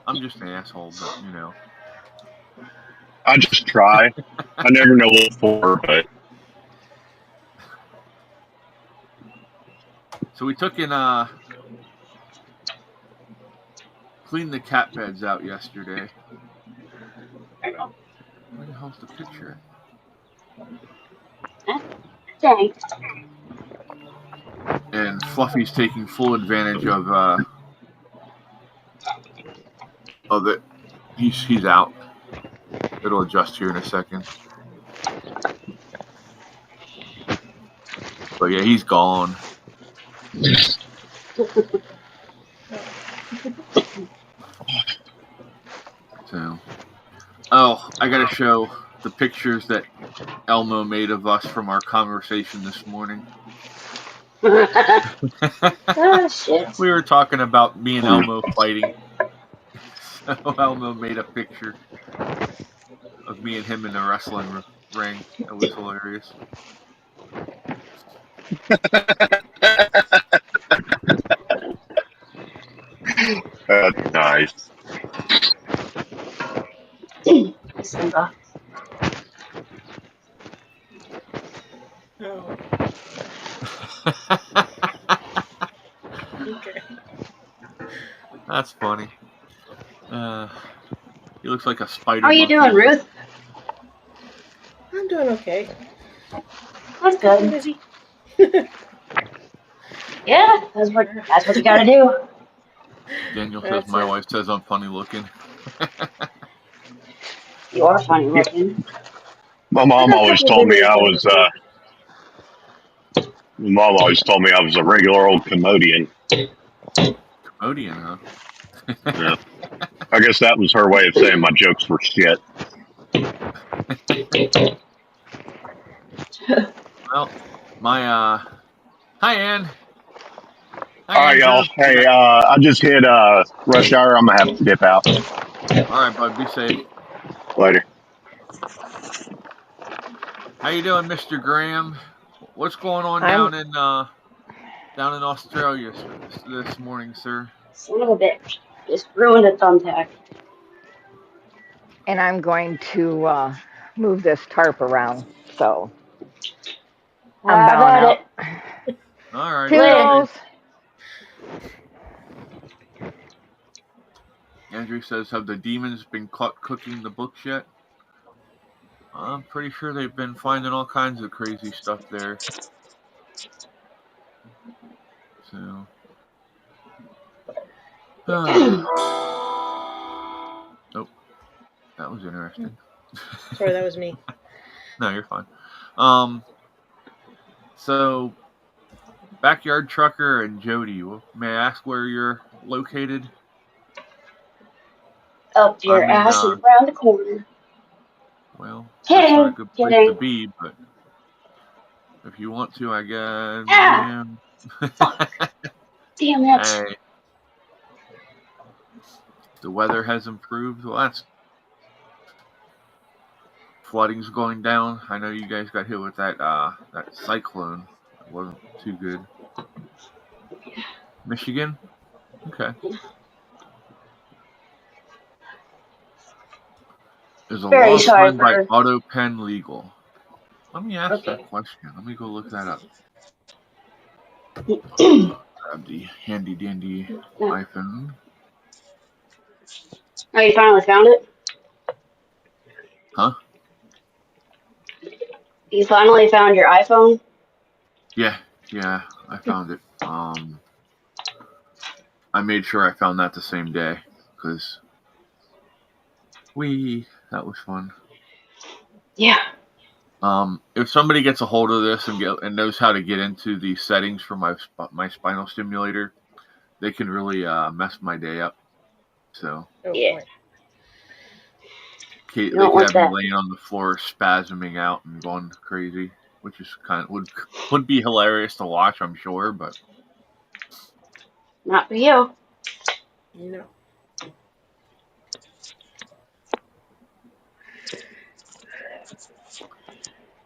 I'm just an asshole, but I just try. I never know what for, but So we took in cleaned the cat beds out yesterday. Where the hell's the picture? Dang. And Fluffy's taking full advantage of it. He's out. It'll adjust here in a second. But yeah, he's gone. So, I gotta show the pictures that Elmo made of us from our conversation this morning. Oh shit. We were talking about me and Elmo fighting. So Elmo made a picture of me and him in a wrestling ring. It was hilarious. That's nice. Simba. Oh, okay. That's funny. He looks like a How spider are you monkey. doing, Ruth? I'm doing okay. That's Keeping good. busy. Yeah, that's what you gotta do. Daniel says That's my it. wife says I'm funny looking. You are funny Yeah. looking. My I mom got a always couple of told me videos I of was. before. My mom always told me I was a regular old Commodian. Odian, huh? Yeah. I guess that was her way of saying my jokes were shit. Well, my hi Ann. Hi All right, Andrew. y'all. Hey, I just hit rush hour. I'm gonna have to dip out All right, bud. Be safe. later. How you doing, Mr. Graham? What's going on I'm down in Australia this morning, sir? Son of a bitch. Just ruined a thumbtack. and I'm going to move this tarp around, so I'm Have bowing at out. it. All right, be Later. safe. Toodles. Andrew says, have the demons been caught cooking the books yet? I'm pretty sure they've been finding all kinds of crazy stuff there. So, oh, that was interesting. Sorry, that was me. No, you're fine. Um, so backyard trucker and Jody, may I ask where you're located? Up your I'm in. ass and around the corner. Well, that's not a Kidding. good place to Kidding. be, but if you want to, I guess. Ah! Yeah. Fuck. Damn it. Hey, the weather has improved. Well, that's flooding's going down. I know you guys got hit with that cyclone. It wasn't too good. Michigan? Okay. Is a Very lost sorry friend by for. Auto Pen legal? Let me ask that Okay. question. Let me go look that up. Grab the handy dandy No. iPhone. Oh, you finally found it? Huh? You finally found your iPhone? Yeah, I found it. I made sure I found that the same day because that was fun. Yeah. If somebody gets a hold of this and knows how to get into the settings for my spinal stimulator, they can really mess my day up. So Oh Yeah. boy. You they don't could want have me that. laying on the floor spasming out and going crazy, which is would be hilarious to watch, I'm sure. But Not for you. No.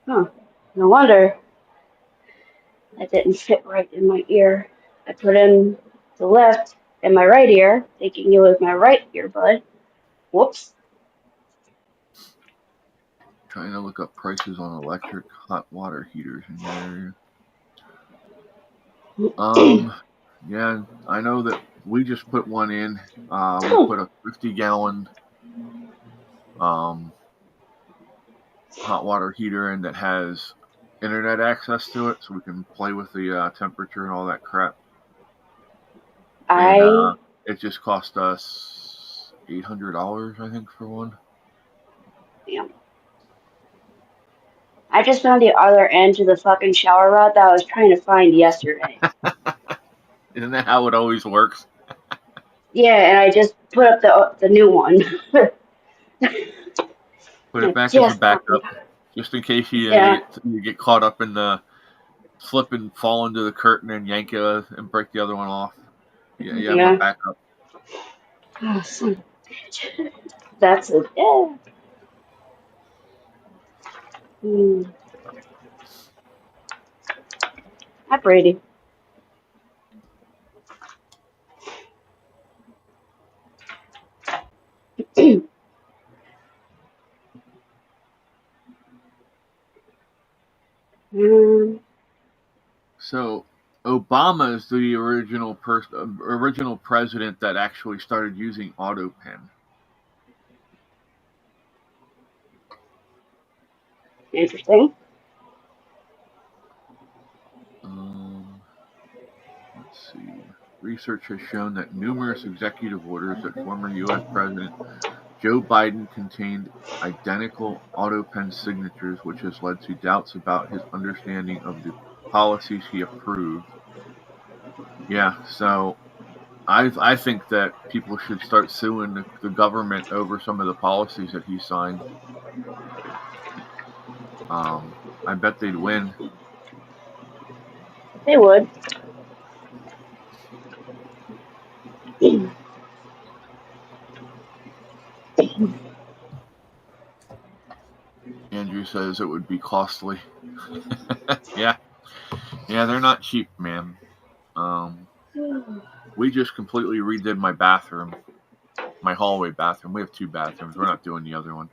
Huh. No wonder that didn't fit right in my ear. I put in the left in my right ear, thinking it was my right earbud. Whoops. trying to look up prices on electric hot water heaters in your area. Yeah, I know that we just put one in. We put a 50-gallon um, hot water heater in that has internet access to it, so we can play with the temperature and all that crap. And I it just cost us $800, I think, for one. Damn. I just found the other end to the fucking shower rod that I was trying to find yesterday. Isn't that how it always works? Yeah, and I just put up the new one. Put it I back as a just fucking backup, just in case yeah. you get caught up in the slip and fall into the curtain and yank it and break the other one off. Yeah, you have a Yeah. backup. Oh, son of a bitch. That's it. Yeah. Hmm. Hi, Brady. Hmm. So Obama is the original president that actually started using AutoPen. Interesting. Let's see. Research has shown that numerous executive orders that former U.S. President Joe Biden contained identical AutoPen signatures, which has led to doubts about his understanding of the policies he approved. Yeah, so I think that people should start suing the government over some of the policies that he signed. I bet they'd win. They would. Andrew says it would be costly. Yeah, they're not cheap, man. We just completely redid my bathroom, my hallway bathroom. We have 2 bathrooms. We're not doing the other one,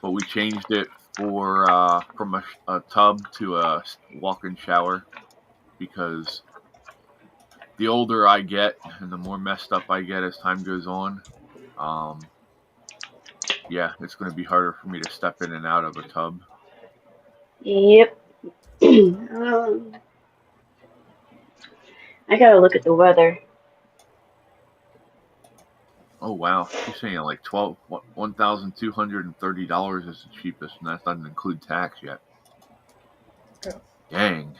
but we changed it from a tub to a walk-in shower because the older I get and the more messed up I get as time goes on, yeah, it's going to be harder for me to step in and out of a tub. Yep. I gotta look at the weather. Oh wow, she's saying like $1,230 is the cheapest, and that doesn't include tax yet. Oh. Dang.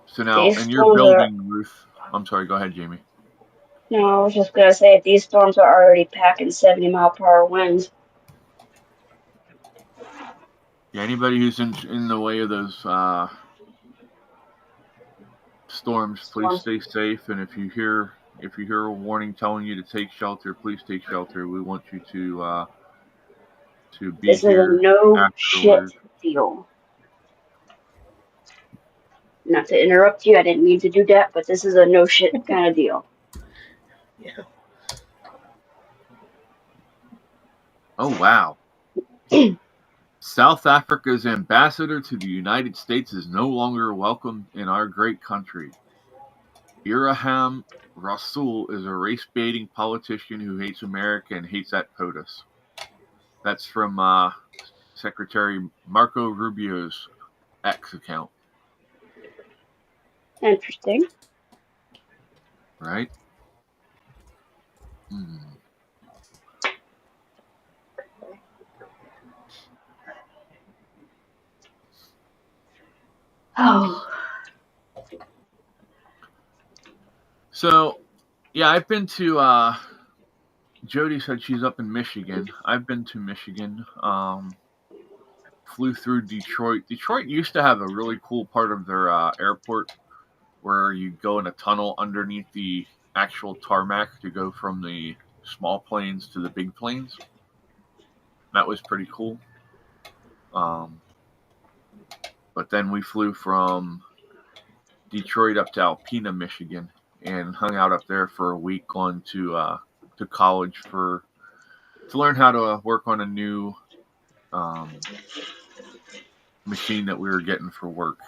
So now, These in your storms are. building, Ruth, I'm sorry, go ahead, Jamie. No, I was just gonna say these storms are already packing 70-mile-per-hour winds. Yeah, anybody who's in the way of those storms, please Storms. stay safe. And if you hear a warning telling you to take shelter, please take shelter. We want you to be This is a here no afterward. shit deal. Not to interrupt you, I didn't mean to do that, but this is a no shit kind of deal. Yeah. Oh wow. South Africa's ambassador to the United States is no longer welcome in our great country. Iraham Rasool is a race-baiting politician who hates America and hates at POTUS. That's from Secretary Marco Rubio's X account, Interesting. right? Hmm. Oh, So, yeah, I've been to. Jody said she's up in Michigan. I've been to Michigan. Flew through Detroit. Detroit used to have a really cool part of their airport where you go in a tunnel underneath the actual tarmac to go from the small planes to the big planes. That was pretty cool. Um, but then we flew from Detroit up to Alpena, Michigan, and hung out up there for a week, going to college to learn how to work on a new machine that we were getting for work.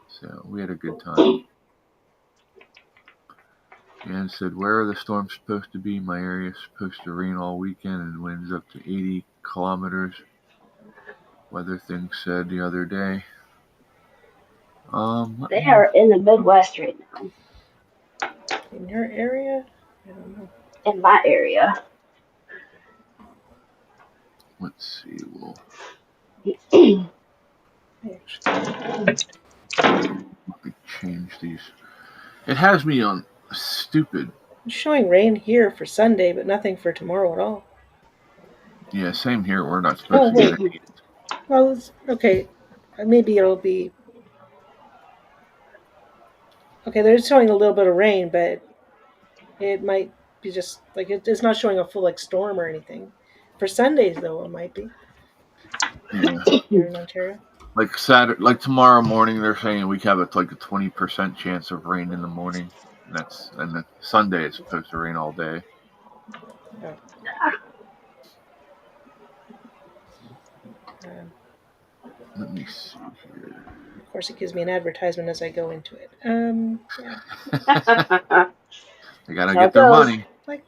So we had a good time. And said, where are the storms supposed to be? My area is supposed to rain all weekend and winds up to 80 kilometers. Weather thing said the other day. they are in the Midwest right now. In your area? I don't know. In my area. Let's see. We'll change these. It has me on stupid. It's showing rain here for Sunday, but nothing for tomorrow at all. Yeah, same here. We're not supposed Oh to get wait. any. Well, okay. Maybe it'll be okay. They're showing a little bit of rain, but it might be just like it's not showing a full like storm or anything. For Sundays though, it might be Yeah, here in Ontario. like Saturday, like tomorrow morning, they're saying we have like a 20% chance of rain in the morning. And then Sunday it's supposed to rain all day. Oh. Um, Let me see here. of course, it gives me an advertisement as I go into it. Yeah. They That's gotta how get it their goes. money. Like,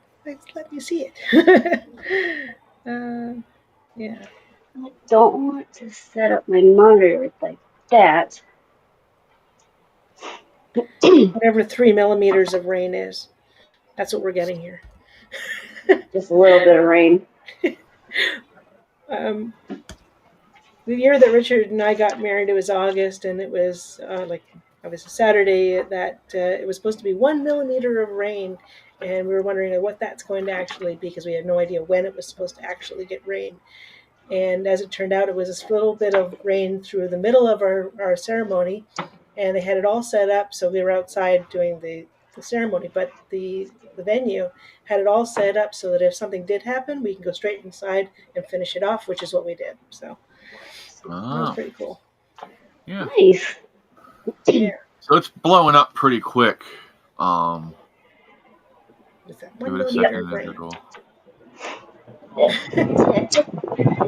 let me see it. Yeah. I don't want to set up my monitor like that. Whatever 3 millimeters of rain is, that's what we're getting here. Just a little bit of rain. um, the year that Richard and I got married, it was August, and it was obviously Saturday that it was supposed to be 1 millimeter of rain, and we were wondering what that's going to actually be because we had no idea when it was supposed to actually get rain. And as it turned out, it was a little bit of rain through the middle of our ceremony, and they had it all set up. So we were outside doing the ceremony, but the venue had it all set up so that if something did happen, we can go straight inside and finish it off, which is what we did. So that was Oh, pretty cool. yeah. Nice. Yeah, So it's blowing up pretty quick. Um, with that Give one it a millimeter second of and rain. it'll.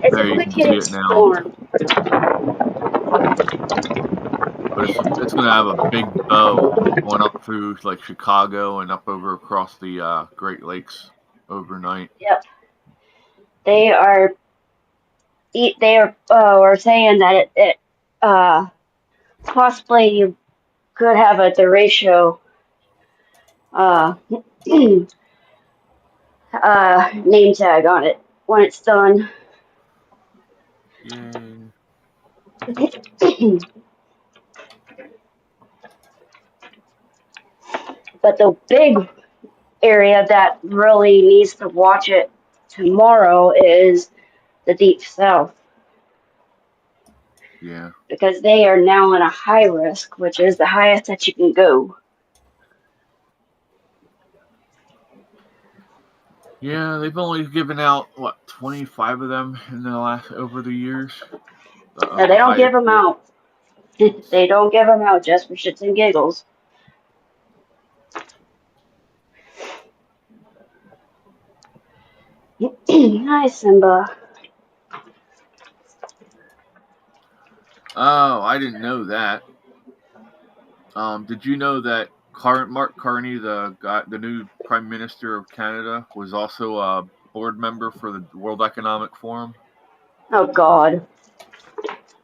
It's a There you quick can see hitting it now. storm. But it's gonna have a big bow going up through like Chicago and up over across the Great Lakes overnight. Yep. They are are saying that it possibly you could have a derecho uh, name tag on it when it's done. Yay. But the big area that really needs to watch it tomorrow is the deep south Yeah. because they are now in a high risk, which is the highest that you can go. Yeah, they've only given out what 25 of them in the last over the years Now of they the don't give highest them risk. out. They don't give them out just for shits and giggles. Hi, Simba. Oh, I didn't know that. Did you know that Mark Carney, the new Prime Minister of Canada, was also a board member for the World Economic Forum? Oh God.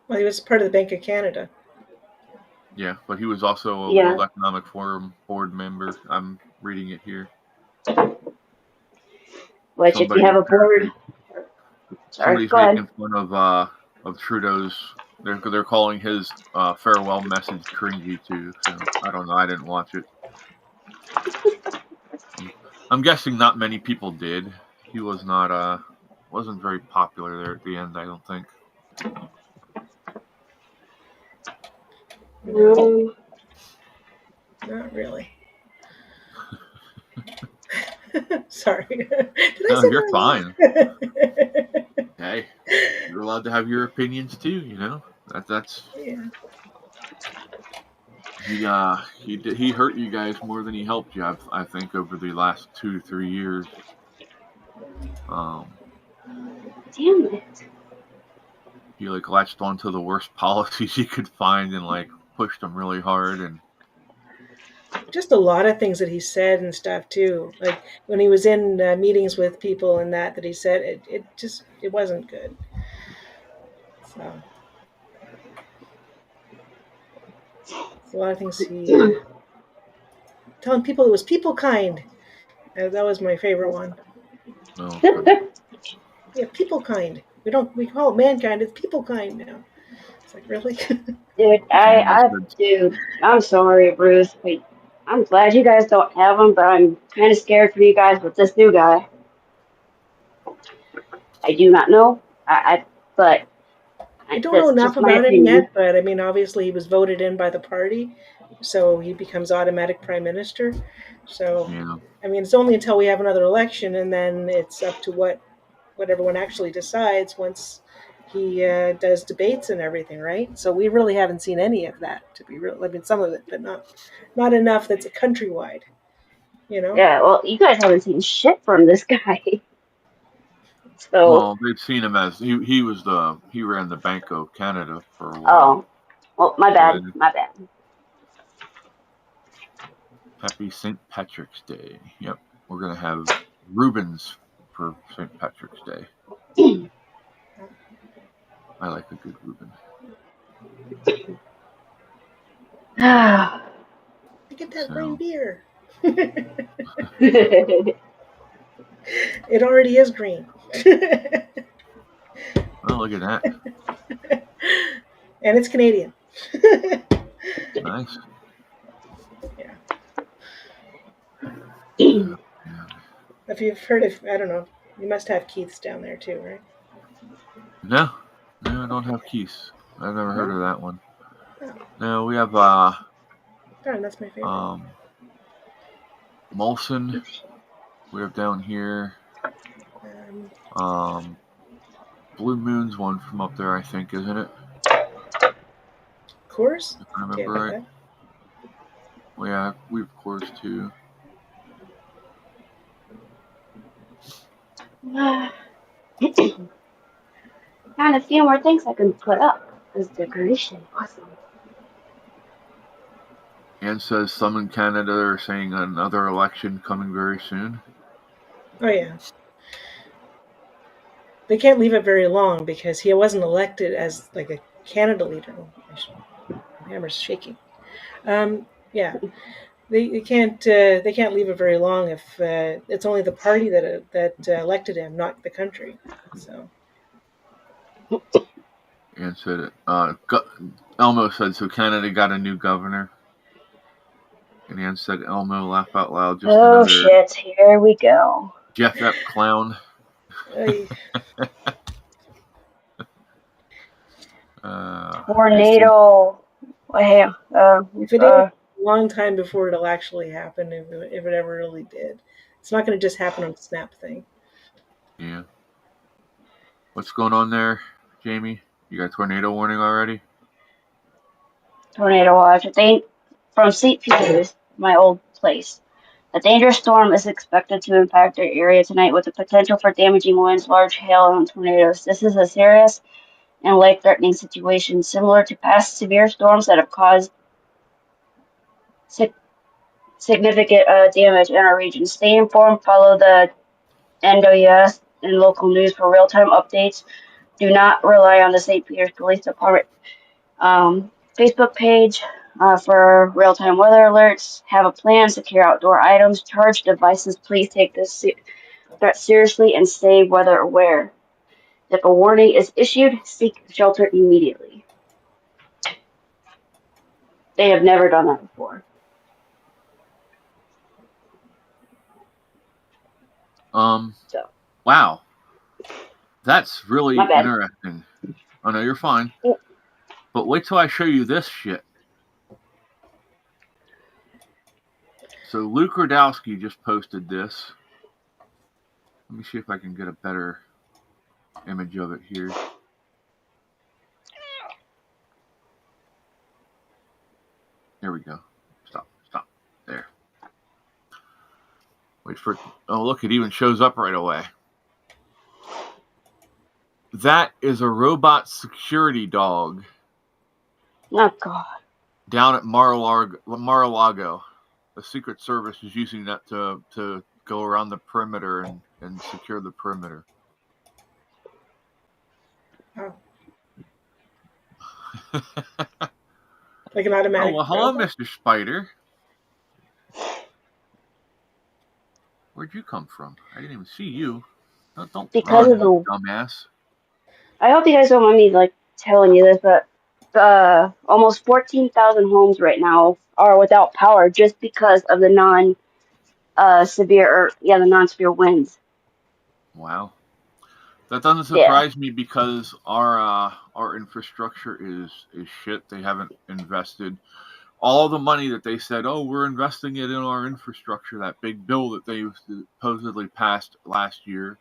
Well, he was part of the Bank of Canada. Yeah, but he was also a Yeah. World Economic Forum board member. I'm reading it here. Which, if you Somebody have a board, sorry, somebody's go ahead. making fun of Trudeau's. They're calling his farewell message cringy too. So I don't know. I didn't watch it. I'm guessing not many people did. He was not wasn't very popular there at the end. I don't think. No, Um, not really. Sorry. Did I No, say you're fine. that? Hey, you're allowed to have your opinions too. That's Yeah. he hurt you guys more than he helped you. I think over the last 2 to 3 years. Um, damn it. he like latched onto the worst policies he could find and like pushed them really hard and Just a lot of things that he said and stuff too. Like when he was in meetings with people and that he said it wasn't good. So a lot of things he telling people it was people kind. That was my favorite one. oh, okay. Yeah, people kind. We call it mankind. It's people kind now. It's like really. Dude, Daniel said, dude, I'm sorry, Bruce. But I'm glad you guys don't have him, but I'm kind of scared for you guys with this new guy. I do not know. But I don't know that's enough just my about him opinion. yet, but I mean, obviously he was voted in by the party, so he becomes automatic prime minister. So, Yeah. I mean, it's only until we have another election, and then it's up to what everyone actually decides once he does debates and everything, right? So we really haven't seen any of that, to be real. I mean, some of it, but not enough. That's a countrywide, you know. Yeah, well, you guys haven't seen shit from this guy. So, Well, they've seen him as he ran the Bank of Canada for a while. oh, well, my So bad, then, my bad. happy St. Patrick's Day. Yep, we're gonna have Rubens for St. Patrick's Day. I like a good Reuben. Look at that green So, beer. It already is green. well, look at that. And it's Canadian. Nice. Yeah. Oh, man. If you've heard of, I don't know, you must have Keith's down there too, right? No, no, I don't have Keith's. I've never heard No? of that one. Oh, No, we have darn, that's my favorite. um Molson. We have down here Um, um Blue Moon's one from up there, I think, isn't it? Coors? If I Do you remember have right. that? We have Coors too. Found a few more things I can put up as decoration. Awesome. And says some in Canada are saying another election coming very soon. Oh, yeah. They can't leave it very long because he wasn't elected as like a Canada leader. Oh, my hammer's shaking. Yeah, they can't leave it very long if it's only the party that elected him, not the country. So And said Elmo said so. Canada got a new governor. And Ann said Elmo, laugh out loud, just Oh another shit, here we go. Jeff Ep clown. I, Tornado. Hey, if it is a long time before it'll actually happen, if it ever really did, it's not going to just happen on a snap thing. Yeah. What's going on there, Jamie? You got tornado warning already? tornado watch. From St. Peter's, my old place. A dangerous storm is expected to impact our area tonight with the potential for damaging winds, large hail, and tornadoes. This is a serious and life-threatening situation, similar to past severe storms that have caused significant damage in our region. Stay informed, follow the NWS and local news for real-time updates. Do not rely on the St. Peter's Police Department Facebook page for real-time weather alerts. Have a plan, secure outdoor items, charge devices. Please take this threat seriously and stay weather aware. If a warning is issued, seek shelter immediately. They have never done that before. So, Wow. That's my really bad. interesting. Oh no, you're fine. But wait till I show you this shit. So Luke Radowski just posted this. Let me see if I can get a better image of it here. There we go. Stop. There. Wait for it. Oh, look, it even shows up right away. That is a robot security dog. Oh, God. Down at Mar-a-Lago. The Secret Service is using that to go around the perimeter and secure the perimeter. Oh. Like an automatic. Oh, well, hello, robot? Mr. Spider. Where'd you come from? I didn't even see you. Don't Because run, of the. dumbass. I hope you guys don't mind me telling you this, but almost 14,000 homes right now are without power just because of the non-severe winds. Wow. That doesn't Yeah. surprise me because our infrastructure is shit. They haven't invested all the money that they said, oh, we're investing it in our infrastructure. That big bill that they supposedly passed last year,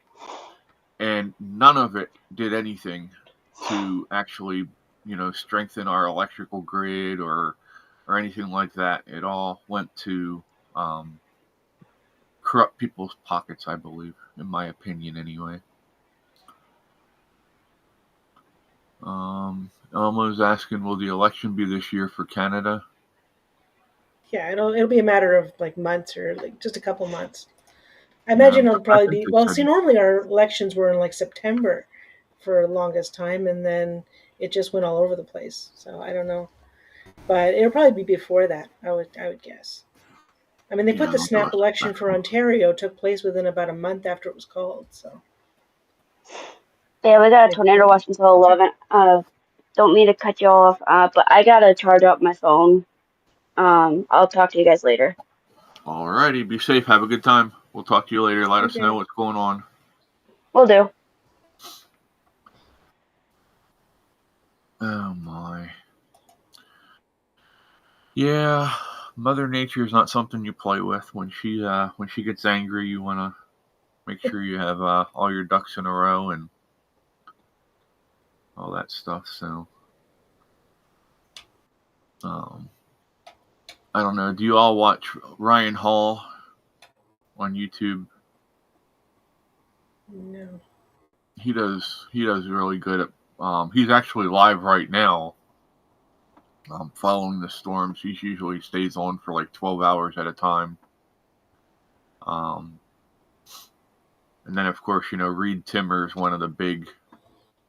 and none of it did anything to actually, strengthen our electrical grid or anything like that. It all went to corrupt people's pockets, I believe, in my opinion, anyway. Elmo was asking, will the election be this year for Canada? Yeah, it'll be a matter of like months or like just a couple months. I Yeah, imagine it'll I probably think be they well. said, See, normally our elections were in like September for the longest time, and then it just went all over the place. So I don't know, but it'll probably be before that. I would guess. I mean, they put yeah, the snap election for that's- Ontario took place within about a month after it was called. So Yeah, we got a tornado watch until 11. Don't mean to cut you off, but I gotta charge up my phone. I'll talk to you guys later. Alrighty, be safe, have a good time. We'll talk to you later. Let us know okay, what's going on. Will do. Oh my. Yeah, Mother Nature is not something you play with. When she gets angry, you want to make sure you have all your ducks in a row and all that stuff. So, um, I don't know. Do you all watch Ryan Hall on YouTube? no, He does really good at. He's actually live right now. Following the storms, he usually stays on for like 12 hours at a time. Um, and then of course, Reed Timmer's one of the big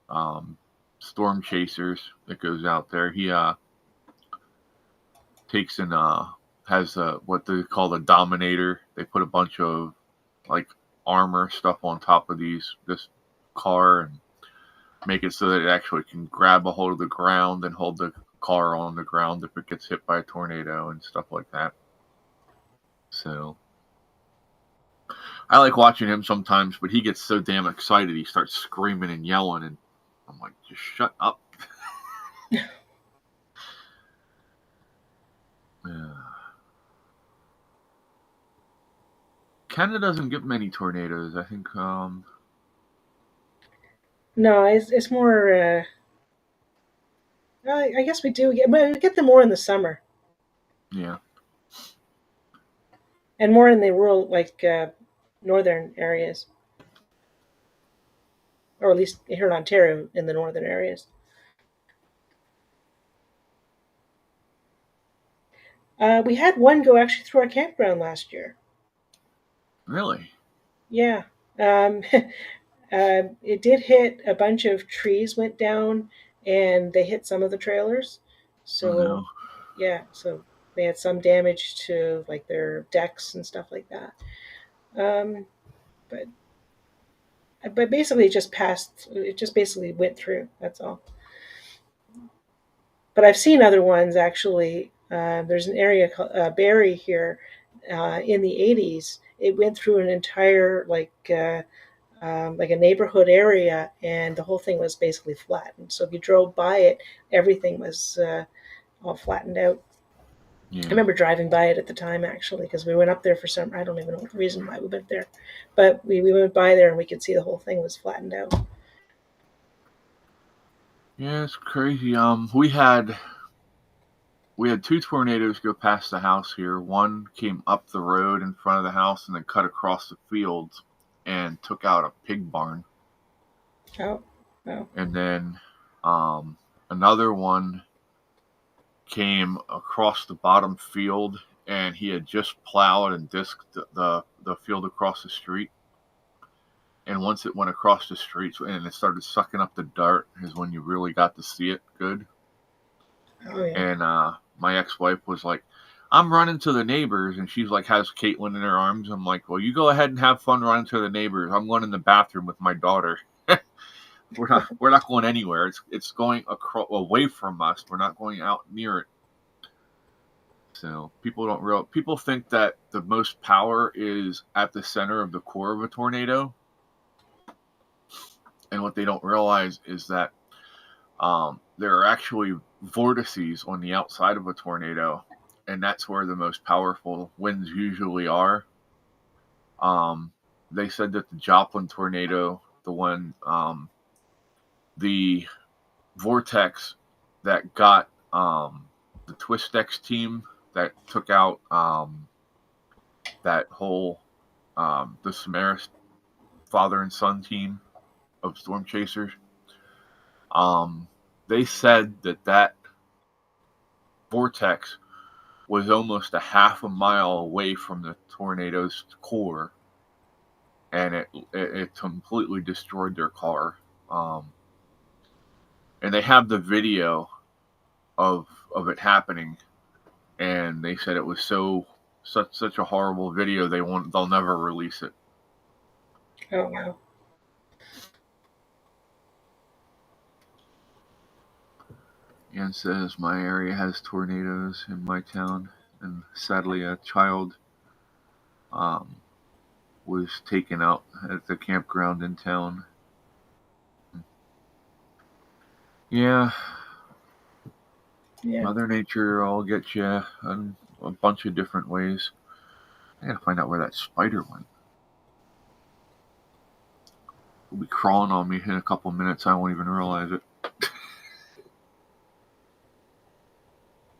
um, storm chasers that goes out there. He takes and has what they call the Dominator. They put a bunch of like armor stuff on top of this car and make it so that it actually can grab a hold of the ground and hold the car on the ground if it gets hit by a tornado and stuff like that. So I like watching him sometimes, but he gets so damn excited he starts screaming and yelling, and I'm like, just shut up. Yeah. Canada doesn't get many tornadoes. I think. no. It's more. I guess we do get. Well, we get them more in the summer Yeah. and more in the rural, like northern areas, or at least here in Ontario in the northern areas. We had one go actually through our campground last year. Really? Yeah. It did hit a bunch of trees went down and they hit some of the trailers. Oh So no. yeah, so they had some damage to like their decks and stuff like that. Um, but but basically it just passed. It just basically went through. That's all. But I've seen other ones actually. There's an area called Barrie here in the 80s. It went through an entire like a neighborhood area, and the whole thing was basically flattened. So if you drove by it, everything was all flattened out. I Yeah. remember driving by it at the time actually because we went up there for some I don't even know what reason why we went there, but we went by there and we could see the whole thing was flattened out. Yeah, it's crazy. We had two tornadoes go past the house here. One came up the road in front of the house and then cut across the fields and took out a pig barn. Oh, oh, And then another one came across the bottom field and he had just plowed and disked the field across the street. And once it went across the street and it started sucking up the dirt is when you really got to see it good. oh yeah. And my ex-wife was like, I'm running to the neighbors, and she's like, has Caitlin in her arms. I'm like, well, you go ahead and have fun running to the neighbors. I'm going in the bathroom with my daughter. we're not going anywhere. It's going away from us. We're not going out near it. So people think that the most power is at the center of the core of a tornado, And what they don't realize is that there are actually vortices on the outside of a tornado, and that's where the most powerful winds usually are. They said that the Joplin tornado, the vortex that got the Twistex team that took out that whole the Samaras father and son team of storm chasers. They said that vortex was almost a half a mile away from the tornado's core, and it completely destroyed their car. And they have the video of it happening, and they said it was such a horrible video they'll never release it. Oh wow. Ann says my area has tornadoes in my town, and sadly a child was taken out at the campground in town. Yeah. Mother Nature will get you in a bunch of different ways. I gotta find out where that spider went. It'll be crawling on me in a couple minutes. I won't even realize it.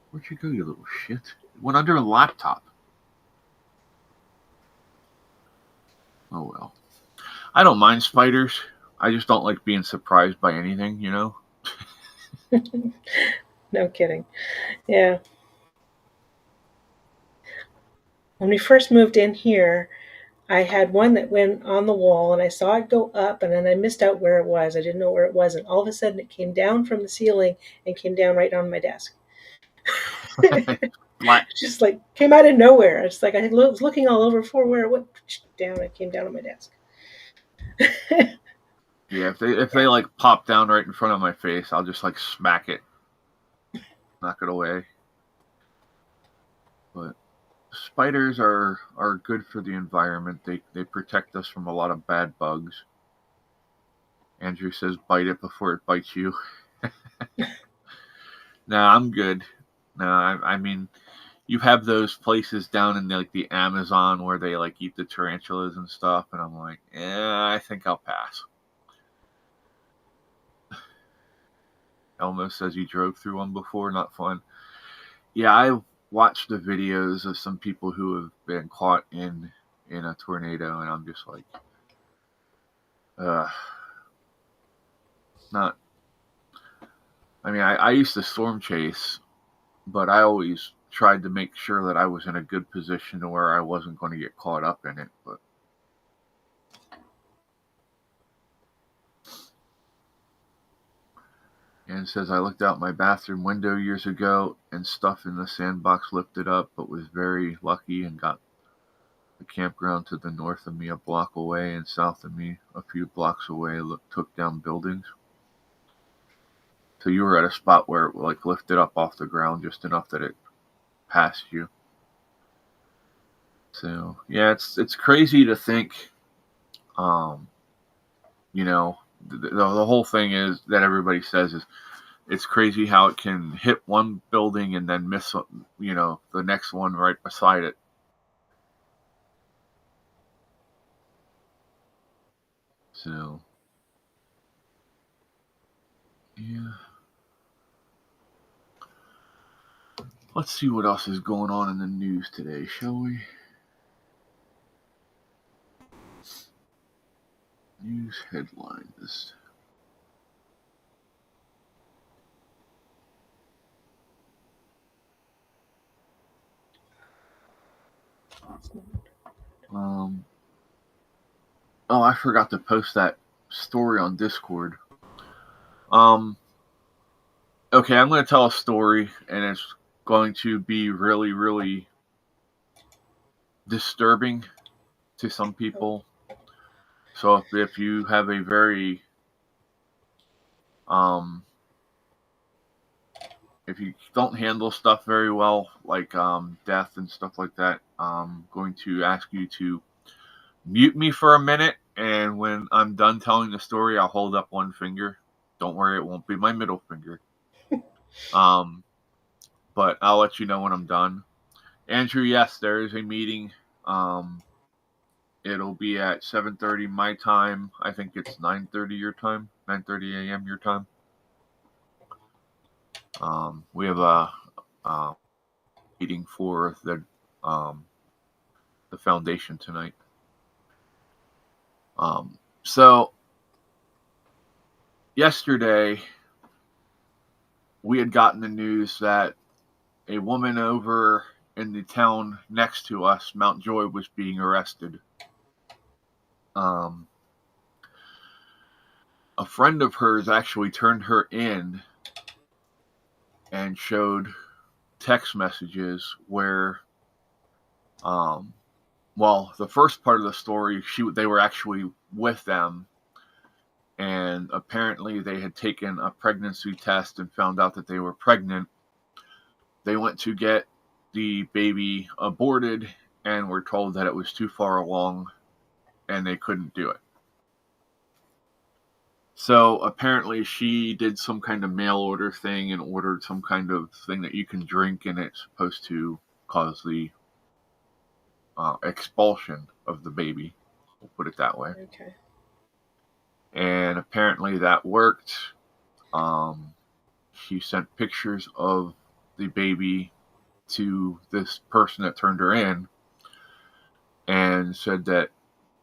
Where'd you go, you little shit? It went under a laptop. Oh well. I don't mind spiders. I just don't like being surprised by anything, you know? No kidding. Yeah. When we first moved in here, I had one that went on the wall, and I saw it go up, and then I missed out where it was. I didn't know where it was, and all of a sudden it came down from the ceiling and came down right on my desk. Just like came out of nowhere. It's like I was looking all over for where it went down. It came down on my desk. Yeah, if they like pop down right in front of my face, I'll just like smack it, knock it away. But spiders are good for the environment. They protect us from a lot of bad bugs. Andrew says bite it before it bites you. Nah, I'm good. Nah, I mean, you have those places down in like the Amazon where they like eat the tarantulas and stuff, and I'm like, I think I'll pass. Elmo says he drove through one before, not fun. Yeah, I watched the videos of some people who have been caught in a tornado, and I'm just like, not. I mean, I used to storm chase, but I always tried to make sure that I was in a good position to where I wasn't going to get caught up in it. But Ann says I looked out my bathroom window years ago and stuff in the sandbox lifted up, but was very lucky and got the campground to the north of me a block away and south of me a few blocks away took down buildings. So you were at a spot where it like lifted up off the ground just enough that it passed you. So yeah, it's crazy to think. You know, the whole thing is that everybody says is it's crazy how it can hit one building and then miss, you know, the next one right beside it. So yeah. Let's see what else is going on in the news today, shall we? News headlines. Oh, I forgot to post that story on Discord. Okay, I'm going to tell a story, and it's going to be really, really disturbing to some people. So if you have a very if you don't handle stuff very well, like death and stuff like that, I'm going to ask you to mute me for a minute And when I'm done telling the story, I'll hold up one finger. Don't worry, it won't be my middle finger. But I'll let you know when I'm done. Andrew, yes, there is a meeting. It'll be at 7:30 my time. I think it's 9:30 your time, 9:30 a.m. your time. We have a meeting for the foundation tonight. So yesterday we had gotten the news that a woman over in the town next to us, Mount Joy, was being arrested. A friend of hers actually turned her in and showed text messages where, well, the first part of the story, they were actually with them, and apparently they had taken a pregnancy test and found out that they were pregnant. They went to get the baby aborted and were told that it was too far along and they couldn't do it. So apparently she did some kind of mail order thing and ordered some kind of thing that you can drink, and it's supposed to cause the expulsion of the baby. We'll put it that way. Okay. And apparently that worked. She sent pictures of the baby to this person that turned her in and said that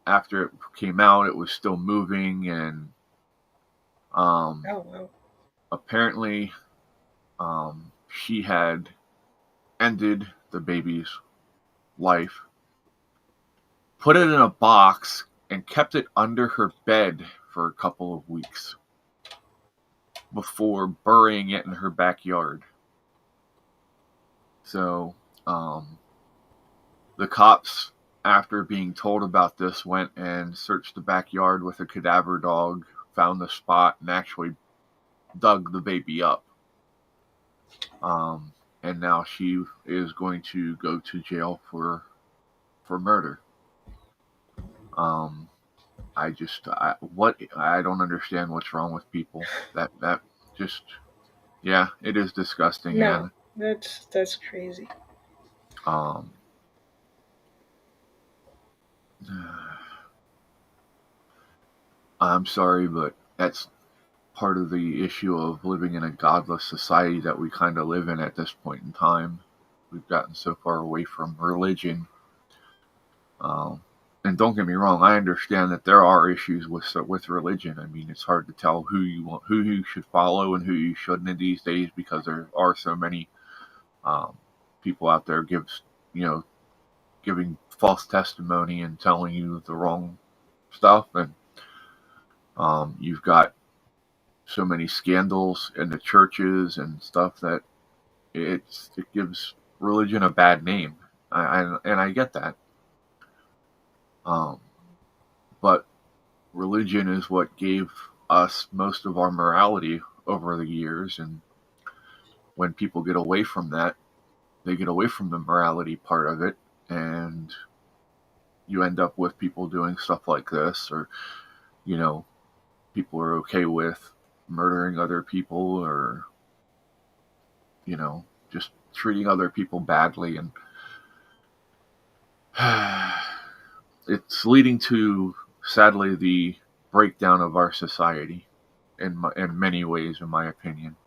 after it came out, it was still moving, and Oh, wow. apparently she had ended the baby's life, put it in a box, and kept it under her bed for a couple of weeks before burying it in her backyard. So the cops, after being told about this, went and searched the backyard with a cadaver dog, found the spot, and actually dug the baby up. And now she is going to go to jail for murder. I don't understand what's wrong with people. That just, yeah, it is disgusting. No, that's crazy. I'm sorry, but that's part of the issue of living in a godless society that we kind of live in at this point in time. We've gotten so far away from religion. And don't get me wrong, I understand that there are issues with religion. I mean, it's hard to tell who you should follow and who you shouldn't these days, because there are so many people out there giving false testimony and telling you the wrong stuff, and you've got so many scandals in the churches and stuff that it gives religion a bad name. I get that. But religion is what gave us most of our morality over the years, and when people get away from that, they get away from the morality part of it, and you end up with people doing stuff like this, or people are okay with murdering other people, or just treating other people badly, and it's leading to, sadly, the breakdown of our society in many ways, in my opinion.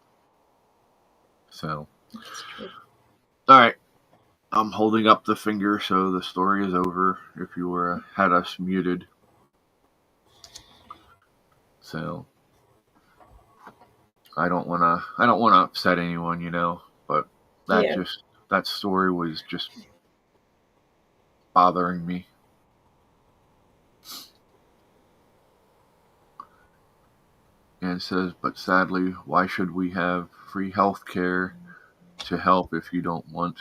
So, all right, I'm holding up the finger, so the story is over. If you had us muted, so I don't want to upset anyone, but that story was just bothering me. And it says, but sadly, why should we have free health care to help if you don't want?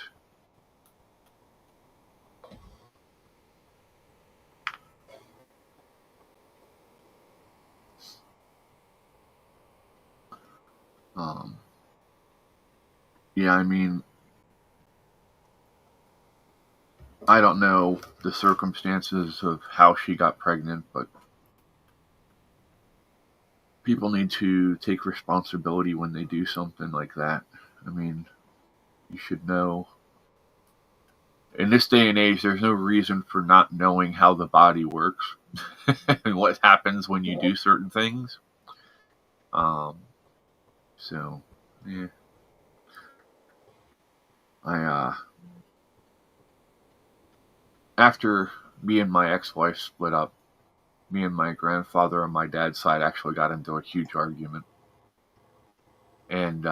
Yeah, I mean, I don't know the circumstances of how she got pregnant, but people need to take responsibility when they do something like that. I mean, you should know. In this day and age, there's no reason for not knowing how the body works and what happens when you do certain things. Um, so, yeah. After me and my ex-wife split up, me and my grandfather on my dad's side actually got into a huge argument. And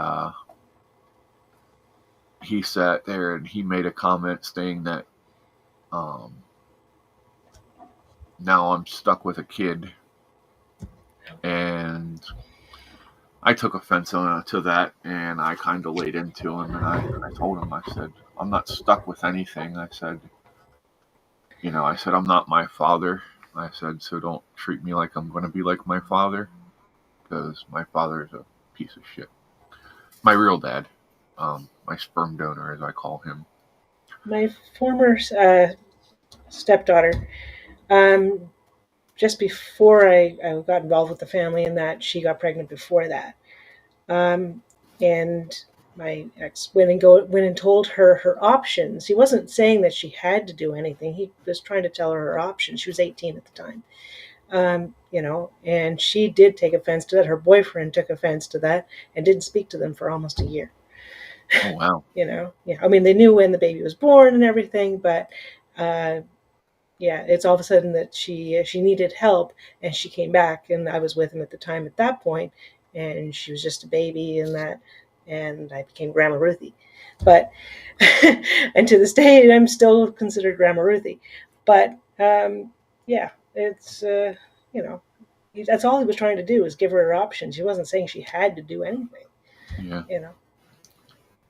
he sat there and he made a comment saying that now I'm stuck with a kid. And I took offense to that, and I kind of laid into him, and I told him, I said, I'm not stuck with anything. I said, I'm not my father. I said, so don't treat me like I'm going to be like my father, because my father is a piece of shit. My real dad, my sperm donor, as I call him. My former stepdaughter, just before I got involved with the family, and that she got pregnant before that, and my ex went and told her options. He wasn't saying that she had to do anything. He was trying to tell her options. She was 18 at the time. And she did take offense to that. Her boyfriend took offense to that and didn't speak to them for almost a year. Oh, wow. I mean, they knew when the baby was born and everything, but it's all of a sudden that she needed help, and she came back, and I was with him at the time at that point, and she was just a baby, and I became Grandma Ruthie. But and to this day, I'm still considered Grandma Ruthie. But it's that's all he was trying to do, was give her options. He wasn't saying she had to do anything. Yeah.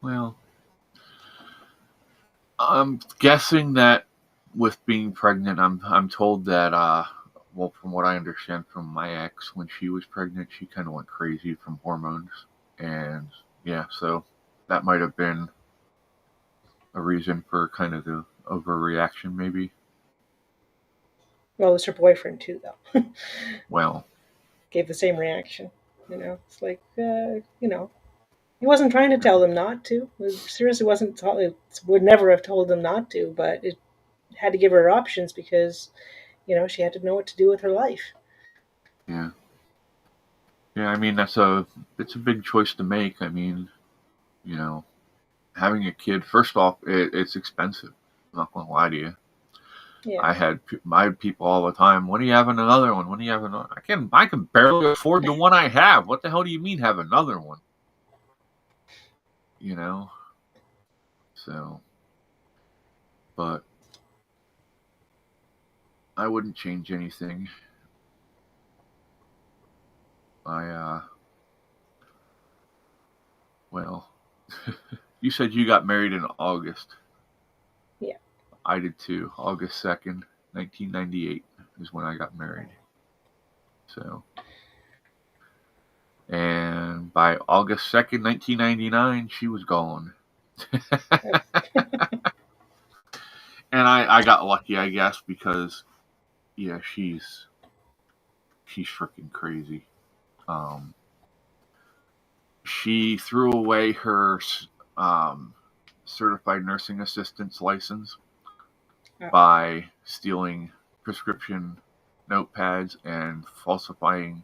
Well, I'm guessing that with being pregnant, I'm told that from what I understand from my ex, when she was pregnant, she kind of went crazy from hormones, and so that might have been a reason for kind of the overreaction, maybe. Well, it was her boyfriend too, though. Well, gave the same reaction. It's like he wasn't trying to tell them not to. It seriously wasn't. Would never have told them not to, but it had to give her options because she had to know what to do with her life. Yeah. I mean, it's a big choice to make. I mean, having a kid. First off, it's expensive. I'm not gonna lie to you. Yeah. I had people all the time. When are you having another one? When are you having another? I can barely afford the one I have. What the hell do you mean have another one? So, but I wouldn't change anything. Well, you said you got married in August. Yeah. I did too. August 2nd, 1998 is when I got married. So, and by August 2nd, 1999, she was gone. And I got lucky, I guess, because she's freaking crazy. She threw away her certified nursing assistant's license by stealing prescription notepads and forging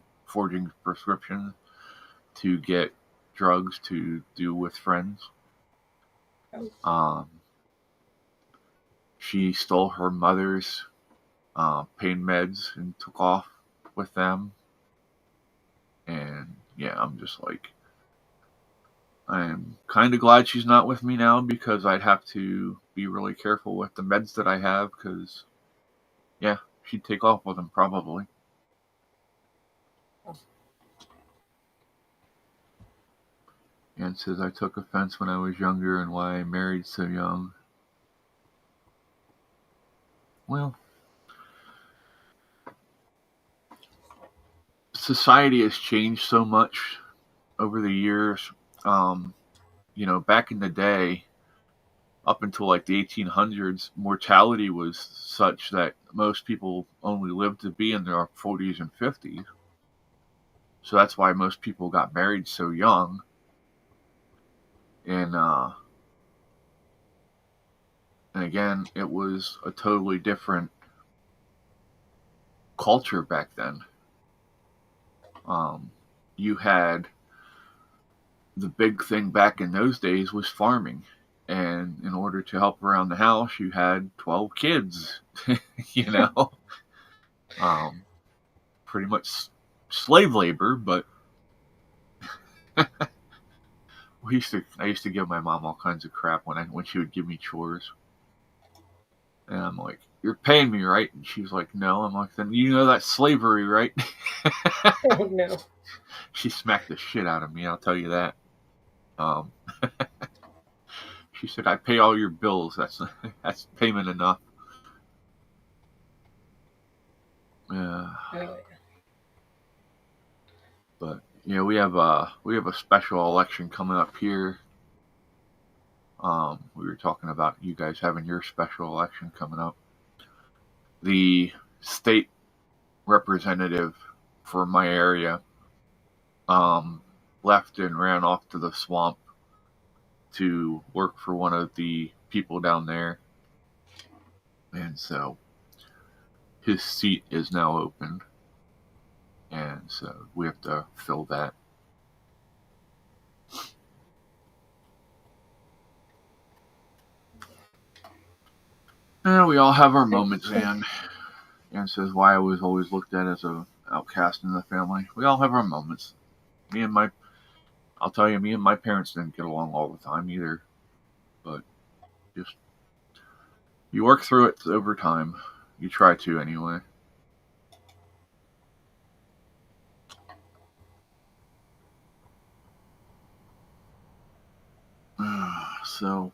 prescriptions to get drugs to do with friends. She stole her mother's pain meds and took off with them. And I'm just like, I'm kind of glad she's not with me now, because I'd have to be really careful with the meds that I have, because she'd take off with them probably. And it says I took offense when I was younger and why I married so young. Well, society has changed so much over the years. Back in the day, up until like the 1800s, mortality was such that most people only lived to be in their 40s and 50s. So that's why most people got married so young. And again, it was a totally different culture back then. You had the big thing back in those days was farming. And in order to help around the house, you had 12 kids, you know, pretty much slave labor. But I used to give my mom all kinds of crap when she would give me chores. And I'm like, "You're paying me, right?" And she's like, "No." I'm like, "Then you know that's slavery, right?" Oh no. She smacked the shit out of me, I'll tell you that. Um, she said, "I pay all your bills. That's payment enough." Oh, yeah. But we have a special election coming up here. We were talking about you guys having your special election coming up. The state representative for my area left and ran off to the swamp to work for one of the people down there, and so his seat is now open, and so we have to fill that. We all have our moments, and says why I was always looked at as a outcast in the family. We all have our moments. I'll tell you, me and my parents didn't get along all the time either, but just you work through it over time. You try to anyway. So,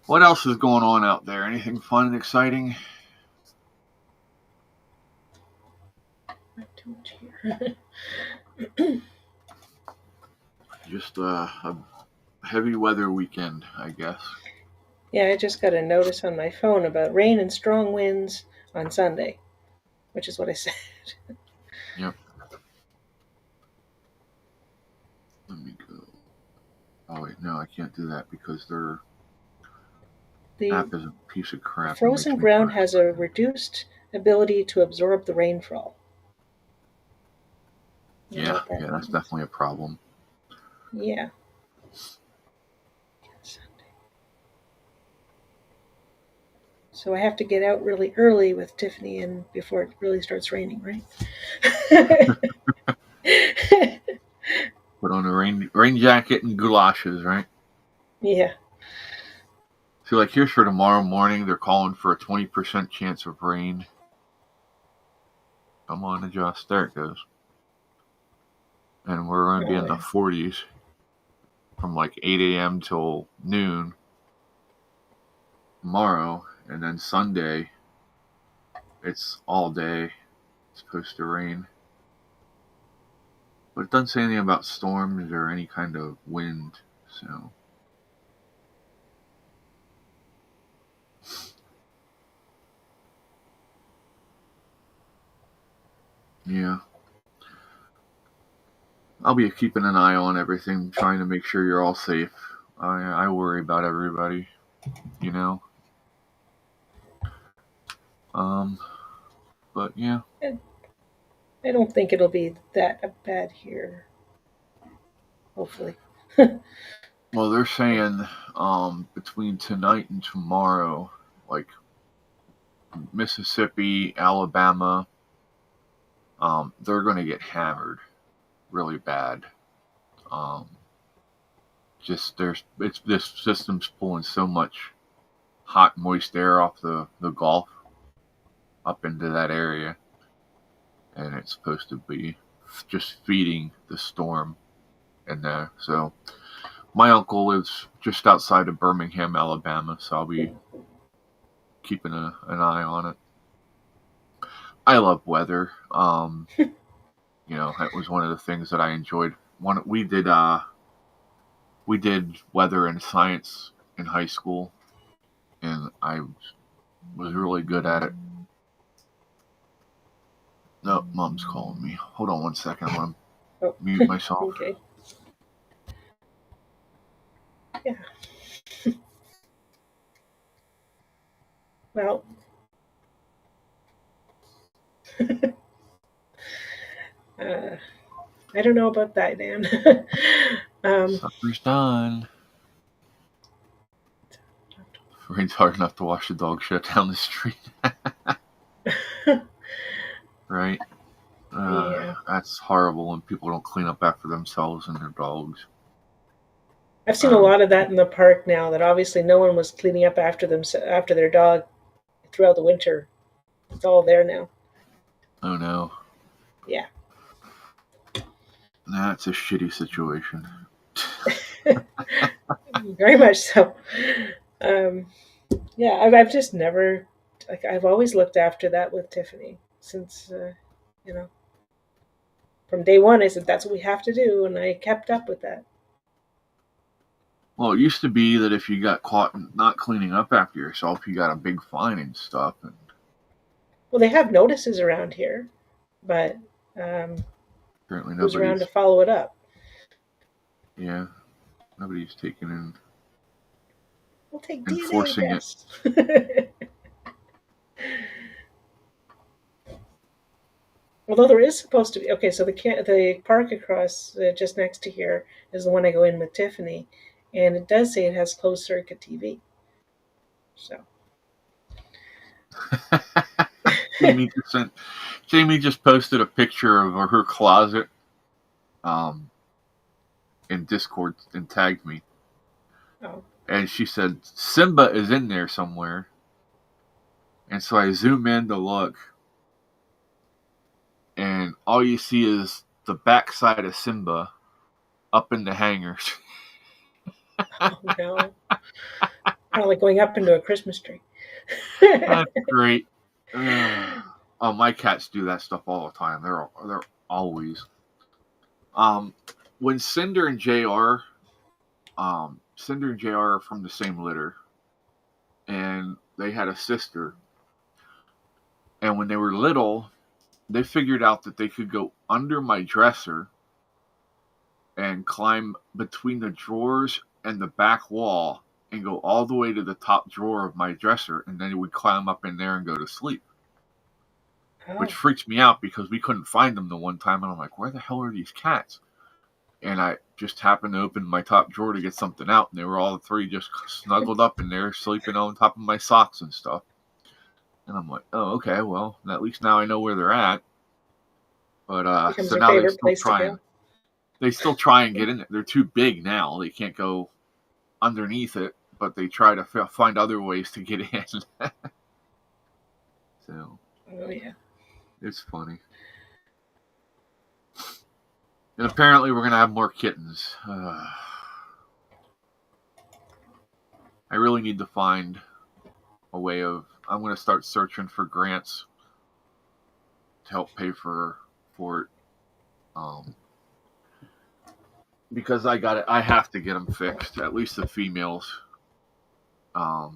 what else is going on out there? Anything fun and exciting? Not too much here. Just a heavy weather weekend, I guess. Yeah, I just got a notice on my phone about rain and strong winds on Sunday, which is what I said. Yep. Let me go. Oh wait, no, I can't do that because their app is a piece of crap. Frozen ground has a reduced ability to absorb the rainfall. Yeah, that's definitely a problem. Yeah. So I have to get out really early with Tiffany and before it really starts raining, right? Put on a rain jacket and galoshes, right? Yeah. So, like, here's for tomorrow morning, they're calling for a 20% chance of rain. Come on, adjust. There it goes. And we're going to be in the 40s from like 8 a.m. till noon tomorrow. And then Sunday, it's all day. It's supposed to rain. But it doesn't say anything about storms or any kind of wind, so. Yeah. I'll be keeping an eye on everything, trying to make sure you're all safe. I worry about everybody, you know. But yeah. I don't think it'll be that bad here. Hopefully. Well, they're saying between tonight and tomorrow, like Mississippi, Alabama, they're going to get hammered really bad. This system's pulling so much hot, moist air off the Gulf up into that area, and it's supposed to be just feeding the storm in there. So my uncle lives just outside of Birmingham, Alabama, so I'll be keeping an eye on it. I love weather. It was one of the things that I enjoyed. We did weather and science in high school, and I was really good at it. No, Mom's calling me. Hold on 1 second. I'm gonna Oh, mute myself. okay. Yeah. Well, I don't know about that, Dan. Supper's done. Rain's hard enough to watch the dog shut down the street. Right? Yeah. That's horrible when people don't clean up after themselves and their dogs. I've seen a lot of that in the park now. That obviously no one was cleaning up after their dog throughout the winter. It's all there now. Oh no. Yeah. That's a shitty situation. Very much so. Yeah, I've just never, like, I've always looked after that with Tiffany since, you know, from day one. I said that's what we have to do, and I kept up with that. Well, it used to be that if you got caught not cleaning up after yourself, you got a big fine and stuff. And Well, they have notices around here, but certainly who's around to nobody's. follow it up? Yeah, nobody's taking in We'll take enforcing DNA it. tests. Although there is supposed to be, okay, so the park across just next to here is the one I go in with Tiffany, and it does say it has closed circuit TV. So Jamie just posted a picture of her closet in Discord and tagged me. Oh. And she said Simba is in there somewhere. And so I zoom in to look, and all you see is the backside of Simba up in the hangers. Oh no. Kind of like going up into a Christmas tree. That's great. Oh, my cats do that stuff all the time. They're always. When Cinder and JR are from the same litter, and they had a sister. And when they were little, they figured out that they could go under my dresser and climb between the drawers and the back wall and go all the way to the top drawer of my dresser, and then he would climb up in there and go to sleep. Oh. Which freaks me out because we couldn't find them the one time, and I'm like, where the hell are these cats? And I just happened to open my top drawer to get something out, and they were all three just snuggled up in there, sleeping on top of my socks and stuff. And I'm like, oh, okay, well, at least now I know where they're at. But so now they still try and they still try and get in there. They're too big now; they can't go underneath it. But they try to find other ways to get in. So, oh yeah, it's funny. And apparently, we're gonna have more kittens. I really need to find a way of. I'm gonna start searching for grants to help pay for it. Because I have to get them fixed, at least the females, to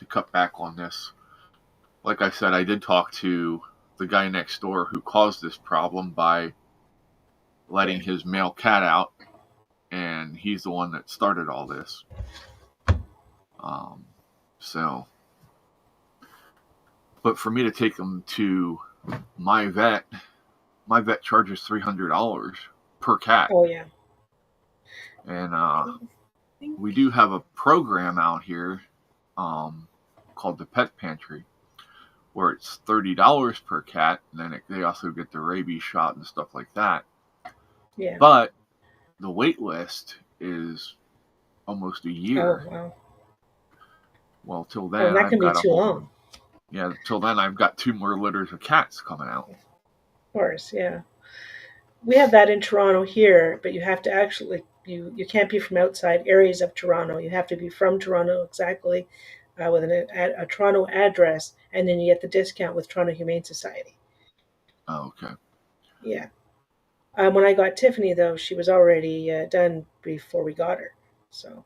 cut back on this. Like I said, I did talk to the guy next door who caused this problem by letting his male cat out, and he's the one that started all this. So, but for me to take them to my vet charges $300 per cat. Oh yeah. And we do have a program out here called the Pet Pantry, where it's $30 per cat, and then they also get the rabies shot and stuff like that. Yeah. But the wait list is almost a year. Oh wow. Well, till then, that can be too long. Yeah, till then I've got 2 more litters of cats coming out. Of course, yeah. We have that in Toronto here, but you have to actually you can't be from outside areas of Toronto. You have to be from Toronto exactly, with a Toronto address, and then you get the discount with Toronto Humane Society. Oh, okay. Yeah. When I got Tiffany, though, she was already done before we got her. So,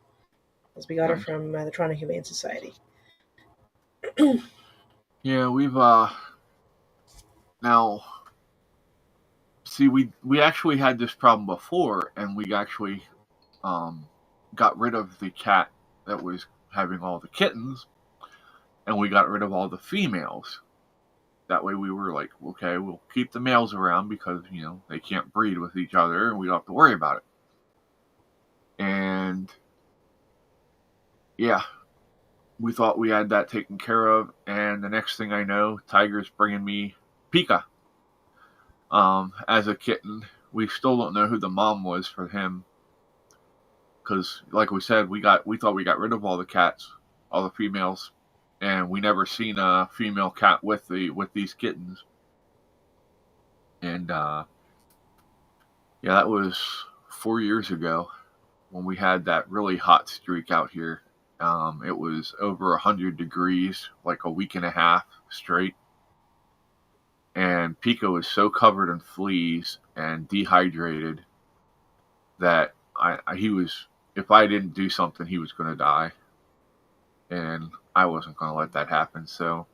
as we got her from the Toronto Humane Society. Yeah, we've Now, see, we actually had this problem before, and we actually got rid of the cat that was having all the kittens, and we got rid of all the females. That way we were like, okay, we'll keep the males around because, they can't breed with each other and we don't have to worry about it. And yeah, we thought we had that taken care of. And the next thing I know, Tiger's bringing me Pika as a kitten. We still don't know who the mom was for him because, like we said, we thought we got rid of all the cats, all the females, and we never seen a female cat with these kittens. And yeah, that was 4 years ago when we had that really hot streak out here. It was over 100 degrees, like a week and a half straight. And Pico was so covered in fleas and dehydrated that he was, if I didn't do something, he was going to die. And I wasn't going to let that happen. So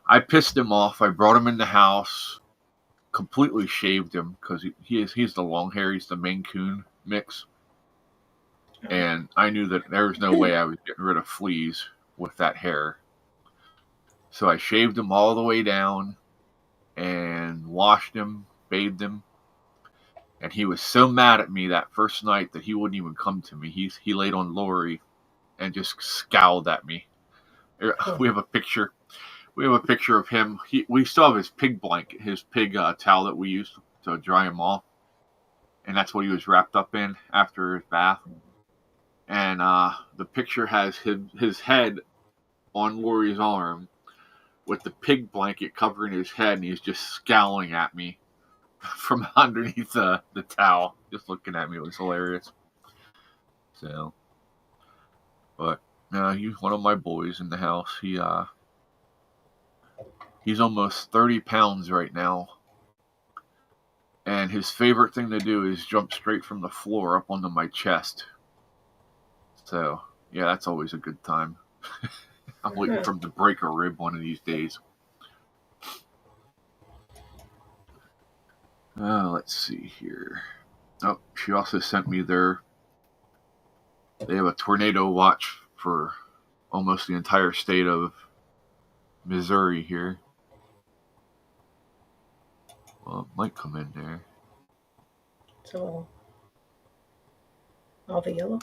I pissed him off. I brought him in the house, completely shaved him because he's the long hair. He's the Maine Coon mix. And I knew that there was no way I was getting rid of fleas with that hair. So I shaved him all the way down and washed him, bathed him. And he was so mad at me that first night that he wouldn't even come to me. He laid on Lori and just scowled at me. We have a picture. We have a picture of him. We still have his pig blanket, his pig towel that we used to dry him off. And that's what he was wrapped up in after his bath. And the picture has his head on Lori's arm with the pig blanket covering his head, and he's just scowling at me from underneath the towel, just looking at me. It was hilarious. So, but he's one of my boys in the house. He's almost 30 pounds right now, and his favorite thing to do is jump straight from the floor up onto my chest. So, yeah, that's always a good time. I'm waiting for him to break a rib one of these days. Let's see here. Oh, she also sent me they have a tornado watch for almost the entire state of Missouri here. Well, it might come in there. So, all the yellow?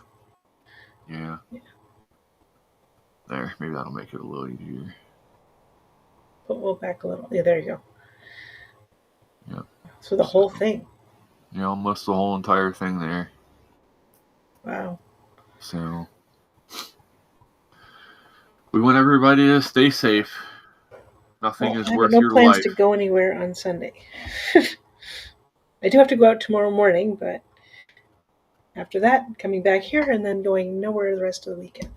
Yeah. There, maybe that'll make it a little easier. We'll back a little. Yeah, there you go. Yep. So the whole thing. Yeah, almost the whole entire thing there. Wow. So we want everybody to stay safe. Nothing is worth your life. I have no plans to go anywhere on Sunday. I do have to go out tomorrow morning, but after that, coming back here and then going nowhere the rest of the weekend.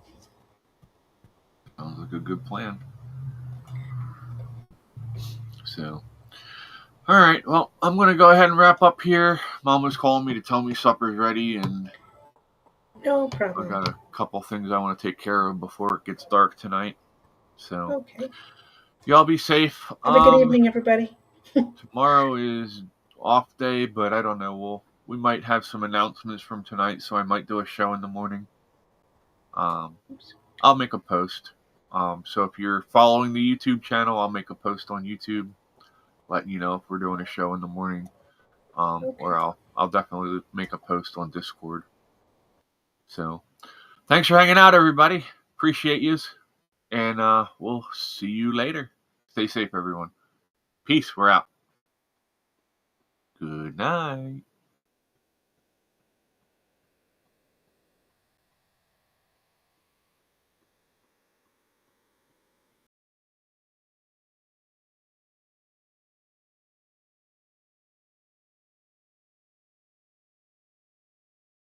Sounds like a good plan. So, all right. Well, I'm going to go ahead and wrap up here. Mom was calling me to tell me supper's ready, and no problem. I got a couple things I want to take care of before it gets dark tonight. So, okay. Y'all be safe. Have a good evening, everybody. Tomorrow is off day, but I don't know. We might have some announcements from tonight, so I might do a show in the morning. I'll make a post. So if you're following the YouTube channel, I'll make a post on YouTube letting you know if we're doing a show in the morning. Or I'll definitely make a post on Discord. So thanks for hanging out, everybody. Appreciate yous. And we'll see you later. Stay safe, everyone. Peace. We're out. Good night.